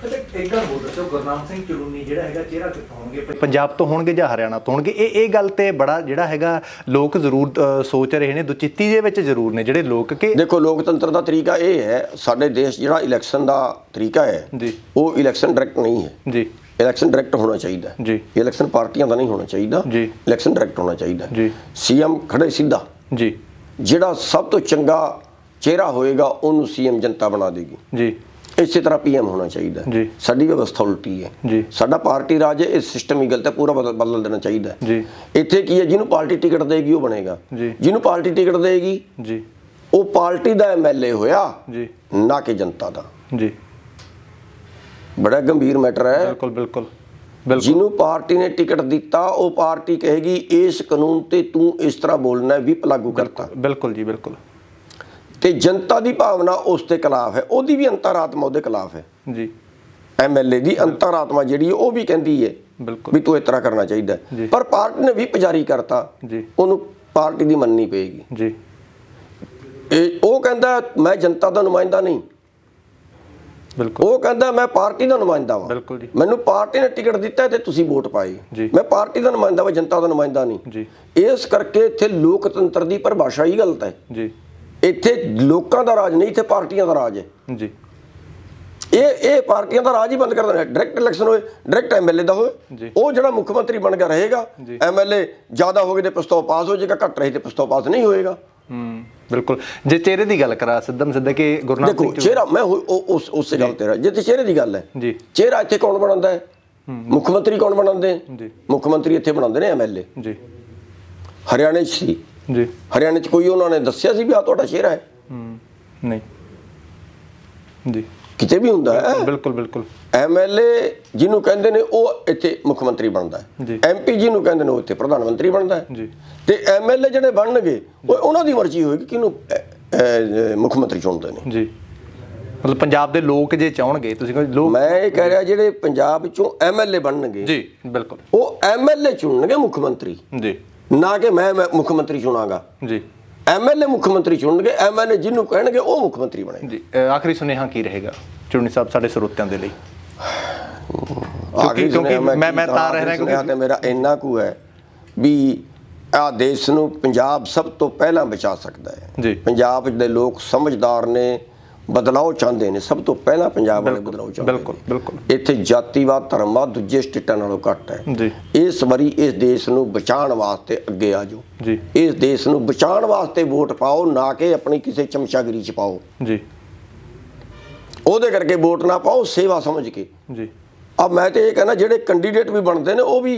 Speaker 2: ਇੱਕ ਗੱਲ ਹੋਰ ਦੱਸੋ, ਗੁਰਨਾਮ ਸਿੰਘ ਚਲੂਨੀ ਜਿਹੜਾ ਹੈਗਾ ਚਿਹਰਾ ਕਿੱਥੋਂ ਹੋਣਗੇ? ਪੰਜਾਬ ਤੋਂ ਹੋਣਗੇ ਜਾਂ ਹਰਿਆਣਾ ਤੋਂ ਹੋਣਗੇ? ਇਹ ਗੱਲ ਤੇ ਬੜਾ ਜਿਹੜਾ ਹੈਗਾ ਲੋਕ ਜ਼ਰੂਰ ਸੋਚ ਰਹੇ ਨੇ, ਦੁਚਿੱਤੀ ਦੇ ਵਿੱਚ ਜ਼ਰੂਰ ਨੇ ਜਿਹੜੇ ਲੋਕ। ਕਿ
Speaker 1: ਦੇਖੋ, ਲੋਕਤੰਤਰ ਦਾ ਤਰੀਕਾ ਇਹ ਹੈ, ਸਾਡੇ ਦੇਸ਼ ਜਿਹੜਾ ਇਲੈਕਸ਼ਨ ਦਾ ਤਰੀਕਾ ਹੈ ਜੀ, ਉਹ ਇਲੈਕਸ਼ਨ ਡਾਇਰੈਕਟ ਨਹੀਂ ਹੈ ਜੀ। ਇਲੈਕਸ਼ਨ ਡਾਇਰੈਕਟ ਹੋਣਾ ਚਾਹੀਦਾ ਜੀ। ਇਲੈਕਸ਼ਨ ਪਾਰਟੀਆਂ ਦਾ ਨਹੀਂ ਹੋਣਾ ਚਾਹੀਦਾ ਜੀ, ਇਲੈਕਸ਼ਨ ਡਾਇਰੈਕਟ ਹੋਣਾ ਚਾਹੀਦਾ ਜੀ। ਸੀਐਮ ਖੜੇ ਸਿੱਧਾ ਜੀ, ਜਿਹੜਾ ਸਭ ਤੋਂ ਚੰਗਾ ਚਿਹਰਾ ਹੋਏਗਾ ਉਹਨੂੰ ਸੀਐਮ ਜਨਤਾ ਬਣਾ ਦੇਗੀ ਜੀ। ਇਸੇ ਤਰ੍ਹਾਂ ਪੀਐਮ ਹੋਣਾ ਚਾਹੀਦਾ ਜੀ। ਸਾਡੀ ਵਿਵਸਥਾ ਉਲਟੀ ਹੈ ਜੀ, ਸਾਡਾ ਪਾਰਟੀ ਰਾਜ ਹੈ, ਇਹ ਸਿਸਟਮ ਹੀ ਗਲਤ ਹੈ, ਪੂਰਾ ਬਦਲ ਦੇਣਾ ਚਾਹੀਦਾ ਜੀ। ਇੱਥੇ ਕੀ ਹੈ, ਜਿਹਨੂੰ ਪਾਰਟੀ ਟਿਕਟ ਦੇਗੀ ਉਹ ਬਣੇਗਾ ਜੀ, ਜਿਹਨੂੰ ਪਾਰਟੀ ਟਿਕਟ ਦੇਗੀ ਜੀ ਉਹ ਪਾਰਟੀ ਦਾ ਐਮਐਲਏ ਹੋਇਆ ਜੀ, ਨਾ ਕਿ ਜਨਤਾ ਦਾ ਜੀ। ਬੜਾ ਗੰਭੀਰ ਮੈਟਰ ਹੈ।
Speaker 2: ਬਿਲਕੁਲ ਬਿਲकुल ਬਿਲਕੁਲ
Speaker 1: ਜਿਹਨੂੰ ਪਾਰਟੀ ਨੇ ਟਿਕਟ ਦਿੱਤਾ ਉਹ ਪਾਰਟੀ ਕਹੇਗੀ ਇਸ ਕਾਨੂੰਨ ਤੇ ਤੂੰ ਇਸ ਤਰ੍ਹਾਂ ਬੋਲਣਾ ਹੈ, ਵੀ ਲਾਗੂ ਕਰਤਾ।
Speaker 2: ਬਿਲਕੁਲ ਜੀ ਬਿਲकुल।
Speaker 1: ਤੇ ਜਨਤਾ ਦੀ ਭਾਵਨਾ ਉਸ ਦੇ ਖਿਲਾਫ ਹੈ, ਉਹਦੀ ਵੀ ਅੰਤਰਾਤਮਾ ਉਹਦੇ ਖਿਲਾਫ ਹੈ
Speaker 2: ਜੀ।
Speaker 1: ਐਮਐਲਏ ਦੀ ਅੰਤਰਾਤਮਾ ਜਿਹੜੀ ਹੈ ਉਹ ਵੀ ਕਹਿੰਦੀ ਹੈ
Speaker 2: ਬਿਲਕੁਲ
Speaker 1: ਵੀ ਤੂੰ ਇਸ ਤਰ੍ਹਾਂ ਕਰਨਾ ਚਾਹੀਦਾ ਹੈ। ਪਰ ਪਾਰਟੀ ਨੇ ਵੀ ਪੁਜਾਰੀ ਕਰਤਾ,
Speaker 2: ਜੀ
Speaker 1: ਉਹਨੂੰ ਪਾਰਟੀ ਦੀ ਮੰਨਣੀ ਪਏਗੀ।
Speaker 2: ਜੀ।
Speaker 1: ਉਹ ਕਹਿੰਦਾ ਮੈਂ ਜਨਤਾ ਦਾ ਨੁਮਾਇੰਦਾ ਨਹੀਂ,
Speaker 2: ਬਿਲਕੁਲ
Speaker 1: ਉਹ ਕਹਿੰਦਾ ਮੈਂ ਪਾਰਟੀ ਦਾ ਨੁਮਾਇੰਦਾ ਵਾਂ।
Speaker 2: ਬਿਲਕੁਲ ਜੀ।
Speaker 1: ਮੈਨੂੰ ਪਾਰਟੀ ਨੇ ਟਿਕਟ ਦਿੱਤਾ ਤੇ ਤੁਸੀਂ ਵੋਟ ਪਾਈ, ਮੈਂ ਪਾਰਟੀ ਦਾ ਨੁਮਾਇੰਦਾ ਵਾਂ, ਜਨਤਾ ਦਾ ਨੁਮਾਇੰਦਾ ਨਹੀਂ।
Speaker 2: ਜੀ।
Speaker 1: ਇਸ ਕਰਕੇ ਇੱਥੇ ਲੋਕਤੰਤਰ ਦੀ ਪਰਿਭਾਸ਼ਾ ਹੀ ਗਲਤ ਹੈ।
Speaker 2: ਜੀ।
Speaker 1: ਇੱਥੇ ਲੋਕਾਂ ਦਾ ਰਾਜ ਨਹੀਂ, ਇੱਥੇ ਪਾਰਟੀਆਂ ਦਾ ਰਾਜ ਹੈ।
Speaker 2: ਜੀ।
Speaker 1: ਇਹ ਪਾਰਟੀਆਂ ਦਾ ਰਾਜ ਹੀ ਬੰਦ ਕਰ ਦੇਣਾ। ਡਾਇਰੈਕਟ ਇਲੈਕਸ਼ਨ ਹੋਏ, ਡਾਇਰੈਕਟ ਐਮਐਲਏ ਦਾ ਹੋਏ, ਉਹ ਜਿਹੜਾ ਮੁੱਖ ਮੰਤਰੀ ਬਣ ਗਿਆ ਰਹੇਗਾ। ਐਮਐਲਏ ਜ਼ਿਆਦਾ ਹੋ ਗਏ ਤੇ ਪ੍ਰਸਤਾਵ ਪਾਸ ਹੋ ਜਾਏਗਾ, ਘੱਟ ਰਹੇ ਤੇ ਪ੍ਰਸਤਾਵ ਪਾਸ ਨਹੀਂ ਹੋਏਗਾ।
Speaker 2: ਬਿਲਕੁਲ। ਜੇ ਚਿਹਰੇ ਦੀ ਗੱਲ ਕਰਾਂ ਸਿੱਧਮ ਸਿੱਧੇ ਕਿ ਗੁਰਨਾਮ ਸਿੰਘ
Speaker 1: ਚਿਹਰਾ ਮੈਂ ਉਸੇ ਗੱਲ ਤੇ ਜੇ ਤੇ ਚਿਹਰੇ ਦੀ ਗੱਲ ਹੈ
Speaker 2: ਜੀ,
Speaker 1: ਚਿਹਰਾ ਇੱਥੇ ਕੌਣ ਬਣਾਉਂਦਾ ਹੈ? ਮੁੱਖ ਮੰਤਰੀ ਕੌਣ ਬਣਾਉਂਦੇ? ਮੁੱਖ ਮੰਤਰੀ ਇੱਥੇ ਬਣਾਉਂਦੇ ਨੇ ਐਮਐਲਏ। ਜੀ। ਹਰਿਆਣੇ 'ਚ ਸੀ
Speaker 2: ਜੀ,
Speaker 1: ਹਰਿਆਣੇ 'ਚ ਕੋਈ ਉਹਨਾਂ ਨੇ ਦੱਸਿਆ ਸੀ ਵੀ ਆ ਤੁਹਾਡਾ ਚਿਹਰਾ ਹੈ?
Speaker 2: ਨਹੀਂ ਜੀ,
Speaker 1: ਕਿਤੇ ਵੀ ਹੁੰਦਾ ਹੈ।
Speaker 2: ਬਿਲਕੁਲ ਬਿਲकुल।
Speaker 1: ਐਮਐਲਏ ਜਿਹਨੂੰ ਕਹਿੰਦੇ ਨੇ ਉਹ ਇੱਥੇ ਮੁੱਖ ਮੰਤਰੀ ਬਣਦਾ ਹੈ, ਐਮਪੀ ਜਿਹਨੂੰ ਕਹਿੰਦੇ ਨੇ ਉਹ ਇੱਥੇ ਪ੍ਰਧਾਨ ਮੰਤਰੀ ਬਣਦਾ ਹੈ। ਤੇ ਐਮਐਲਏ ਜਿਹੜੇ ਬਣਨਗੇ ਉਹ ਉਹਨਾਂ ਦੀ ਮਰਜ਼ੀ ਹੋਏਗੀ ਕਿਹਨੂੰ ਮੁੱਖ ਮੰਤਰੀ ਚੁਣਦੇ ਨੇ। ਜੀ।
Speaker 2: ਮਤਲਬ ਪੰਜਾਬ ਦੇ ਲੋਕ ਜੇ ਚਾਹਣਗੇ, ਤੁਸੀਂ ਲੋਕ,
Speaker 1: ਮੈਂ ਇਹ ਕਹਿ ਰਿਹਾ ਜਿਹੜੇ ਪੰਜਾਬ ਚੋਂ ਐਮਐਲਏ ਬਣਨਗੇ,
Speaker 2: ਜੀ ਬਿਲਕੁਲ,
Speaker 1: ਉਹ ਐਮਐਲਏ ਚੁਣਨਗੇ ਮੁੱਖ ਮੰਤਰੀ, ਜੀ, ਨਾ ਕਿ ਮੈਂ ਮੁੱਖ ਮੰਤਰੀ ਚੁਣਾਂਗਾ। ਜੀ। ਐਮਐਲਏ ਮੁੱਖ ਮੰਤਰੀ ਚੁਣਨਗੇ, ਐਮਐਲਏ ਜਿਹਨੂੰ ਕਹਿਣਗੇ ਉਹ ਮੁੱਖ ਮੰਤਰੀ ਬਣੇਗਾ। ਜੀ।
Speaker 2: ਆਖਰੀ ਸੁਨੇਹਾ ਕੀ ਰਹੇਗਾ ਚੁਣਨੀ ਸਾਹਿਬ ਸਾਡੇ ਸਰੋਤਿਆਂ ਦੇ ਲਈ?
Speaker 1: ਕਿਉਂਕਿ ਮੈਂ ਤਾਂ ਰਹਿ ਰਿਹਾ ਕਿਉਂਕਿ ਮੇਰਾ ਇੰਨਾ ਕੁ ਹੈ ਵੀ ਆ ਦੇਸ਼ ਨੂੰ ਪੰਜਾਬ ਸਭ ਤੋਂ ਪਹਿਲਾਂ ਬਚਾ ਸਕਦਾ ਹੈ। ਪੰਜਾਬ ਦੇ ਲੋਕ ਸਮਝਦਾਰ ਨੇ, ਬਦਲਾਅ ਚਾਹੁੰਦੇ ਨੇ, ਸਭ ਤੋਂ ਪਹਿਲਾਂ ਪੰਜਾਬ ਵਾਲੇ ਬਦਲਾਅ ਚਾਹੁੰਦੇ ਨੇ। ਬਿਲਕੁਲ ਬਿਲकुल। ਇੱਥੇ ਜਾਤੀਵਾਦ ਧਰਮਵਾਦ ਦੂਜੇ ਸਟੇਟਾਂ ਨਾਲੋਂ ਘੱਟ ਹੈ। ਜੀ। ਇਸ ਵਾਰੀ ਇਸ ਦੇਸ਼ ਨੂੰ ਬਚਾਉਣ ਵਾਸਤੇ ਅੱਗੇ ਆ ਜਾਓ। ਜੀ। ਇਸ ਦੇਸ਼ ਨੂੰ ਬਚਾਉਣ ਵਾਸਤੇ ਵੋਟ ਪਾਓ, ਨਾ ਕਿ ਆਪਣੀ ਕਿਸੇ ਚਮਚਾਗਿਰੀ 'ਚ ਪਾਓ। ਜੀ। ਉਹਦੇ ਕਰਕੇ ਵੋਟ ਨਾ ਪਾਓ, ਸੇਵਾ ਸਮਝ ਕੇ। ਜੀ। अब मैं तो ये कहना ਜਿਹੜੇ कैंडीडेट भी बनते हैं वो भी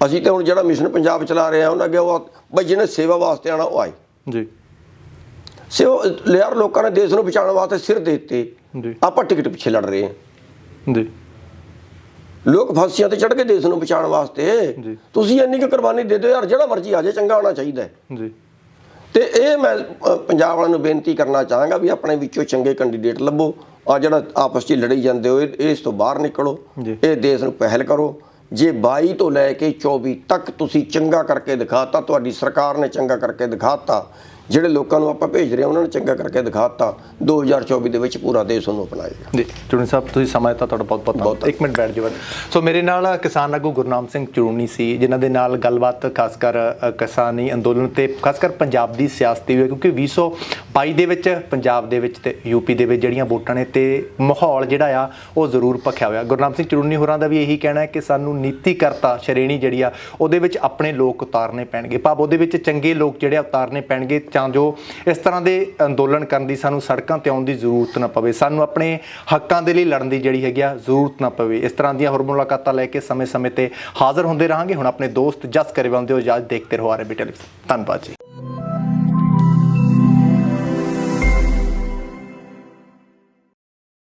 Speaker 1: ਅਸੀਂ तो ਹੁਣ ਜਿਹੜਾ मिशन पंजाब चला रहे हैं ਉਹਨਾਂ ਅੱਗੇ ਉਹ ਬਈ ਜਿਹਨੇ ਸੇਵਾ ਵਾਸਤੇ ਆਣਾ ਉਹ ਆਏ। ਜੀ। ਸੇਵਾ ਯਾਰ ਲੋਕਾਂ ਨੇ ਦੇਸ਼ ਨੂੰ ਬਚਾਉਣ ਵਾਸਤੇ ਸਿਰ ਦੇ ਦਿੱਤੇ, ਆਪਾਂ ਟਿਕਟ ਪਿੱਛੇ ਲੜ ਰਹੇ ਹਾਂ। ਜੀ। ਲੋਕ ਫਾਂਸੀਆਂ ਤੇ ਚੜ੍ਹ ਕੇ ਦੇਸ਼ ਨੂੰ ਬਚਾਉਣ ਵਾਸਤੇ ਤੁਸੀਂ ਇੰਨੀ ਕੁ ਕੁਰਬਾਨੀ ਦੇ ਦਿਓ ਯਾਰ, ਜਿਹੜਾ ਮਰਜ਼ੀ ਆ ਜਾਏ ਚੰਗਾ ਹੋਣਾ ਚਾਹੀਦਾ ਹੈ। ਜੀ। ਤੇ ਇਹ ਮੈਂ ਪੰਜਾਬ ਵਾਲਿਆਂ ਨੂੰ ਬੇਨਤੀ ਕਰਨਾ ਚਾਹਾਂਗਾ ਵੀ ਆਪਣੇ ਵਿੱਚੋਂ ਚੰਗੇ ਕੈਂਡੀਡੇਟ ਲੱਭੋ, ਆ ਜਿਹੜਾ ਆਪਸ 'ਚ ਲੜੀ ਜਾਂਦੇ ਹੋ ਇਸ ਤੋਂ ਬਾਹਰ ਨਿਕਲੋ, ਇਹ ਦੇਸ਼ ਨੂੰ ਪਹਿਲ ਕਰੋ। ਜੇ 22 ਤੋਂ ਲੈ ਕੇ 24 ਤੱਕ ਤੁਸੀਂ ਚੰਗਾ ਕਰਕੇ ਦਿਖਾਤਾ, ਤੁਹਾਡੀ ਸਰਕਾਰ ਨੇ ਚੰਗਾ ਕਰਕੇ ਦਿਖਾਤਾ, ਜਿਹੜੇ ਲੋਕਾਂ ਨੂੰ ਆਪਾਂ ਭੇਜ ਰਹੇ ਉਹਨਾਂ ਨੇ ਚੰਗਾ ਕਰਕੇ ਦਿਖਾਤਾ, 2024 ਦੇ ਵਿੱਚ ਪੂਰਾ ਦੇਸ਼ ਉਹਨੂੰ ਅਪਣਾਏਗਾ। ਜੀ। ਚੂਨੀ ਸਾਹਿਬ ਤੁਸੀਂ ਸਮਾਂ ਦਿੱਤਾ, ਤੁਹਾਡਾ ਬਹੁਤ ਬਹੁਤ ਧੰਨਵਾਦ। ਇੱਕ ਮਿੰਟ ਬੈਠ ਜਾਓ। ਸੋ ਮੇਰੇ ਨਾਲ ਕਿਸਾਨ ਆਗੂ ਗੁਰਨਾਮ ਸਿੰਘ ਚੂਨੀ ਸੀ, ਜਿਨ੍ਹਾਂ ਦੇ ਨਾਲ ਗੱਲਬਾਤ ਖਾਸ ਕਰ ਕਿਸਾਨੀ ਅੰਦੋਲਨ ਤੇ ਖਾਸ ਕਰ ਪੰਜਾਬ ਦੀ ਸਿਆਸਤ ਦੀ ਹੋਈ, ਕਿਉਂਕਿ 2022 ਦੇ ਵਿੱਚ ਪੰਜਾਬ ਦੇ ਵਿੱਚ ਤੇ ਯੂਪੀ ਦੇ ਵਿੱਚ ਜਿਹੜੀਆਂ ਵੋਟਾਂ ਨੇ ਤੇ ਮਾਹੌਲ ਜਿਹੜਾ ਆ ਉਹ ਜ਼ਰੂਰ ਭਖਿਆ ਹੋਇਆ। ਗੁਰਨਾਮ ਸਿੰਘ ਚੂਨੀ ਹੋਰਾਂ ਦਾ ਵੀ ਇਹੀ ਕਹਿਣਾ ਹੈ ਕਿ ਸਾਨੂੰ ਨੀਤੀਕਰਤਾ ਸ਼੍ਰੇਣੀ ਜਿਹੜੀ ਆ ਉਹਦੇ ਵਿੱਚ ਆਪਣੇ ਲੋਕ ਉਤਾਰਨੇ ਪੈਣਗੇ, ਭਾਵ ਉਹਦੇ ਵਿੱਚ ਚੰਗੇ ਲੋਕ ਜਿਹੜੇ ਉਤਾਰਨੇ ਪੈਣਗੇ ਤਾਂ ਜੋ ਇਸ ਤਰ੍ਹਾਂ ਦੇ ਅੰਦੋਲਨ ਕਰਨ ਦੀ ਸਾਨੂੰ ਸੜਕਾਂ ਤੇ ਆਉਣ ਦੀ ਜ਼ਰੂਰਤ ਨਾ ਪਵੇ, ਸਾਨੂੰ ਆਪਣੇ ਹੱਕਾਂ ਦੇ ਲਈ ਲੜਨ ਦੀ ਜਿਹੜੀ ਹੈਗੀ ਆ ਜ਼ਰੂਰਤ ਨਾ ਪਵੇ। ਇਸ ਤਰ੍ਹਾਂ ਦੀਆਂ ਹੋਰ ਮੁਲਾਕਾਤਾਂ ਲੈ ਕੇ ਸਮੇਂ-ਸਮੇਂ ਤੇ ਹਾਜ਼ਰ ਹੁੰਦੇ ਰਹਾਂਗੇ। ਹੁਣ ਆਪਣੇ ਦੋਸਤ ਜਸ ਗਰੇਵਾਲ ਦਿਓ ਇਜਾਜ਼ਤ, ਦੇਖਦੇ ਰਹੋ ਆਰਐਮਬੀ ਟੈਲੀਵਿਜ਼ਨ। ਧੰਨਵਾਦ ਜੀ।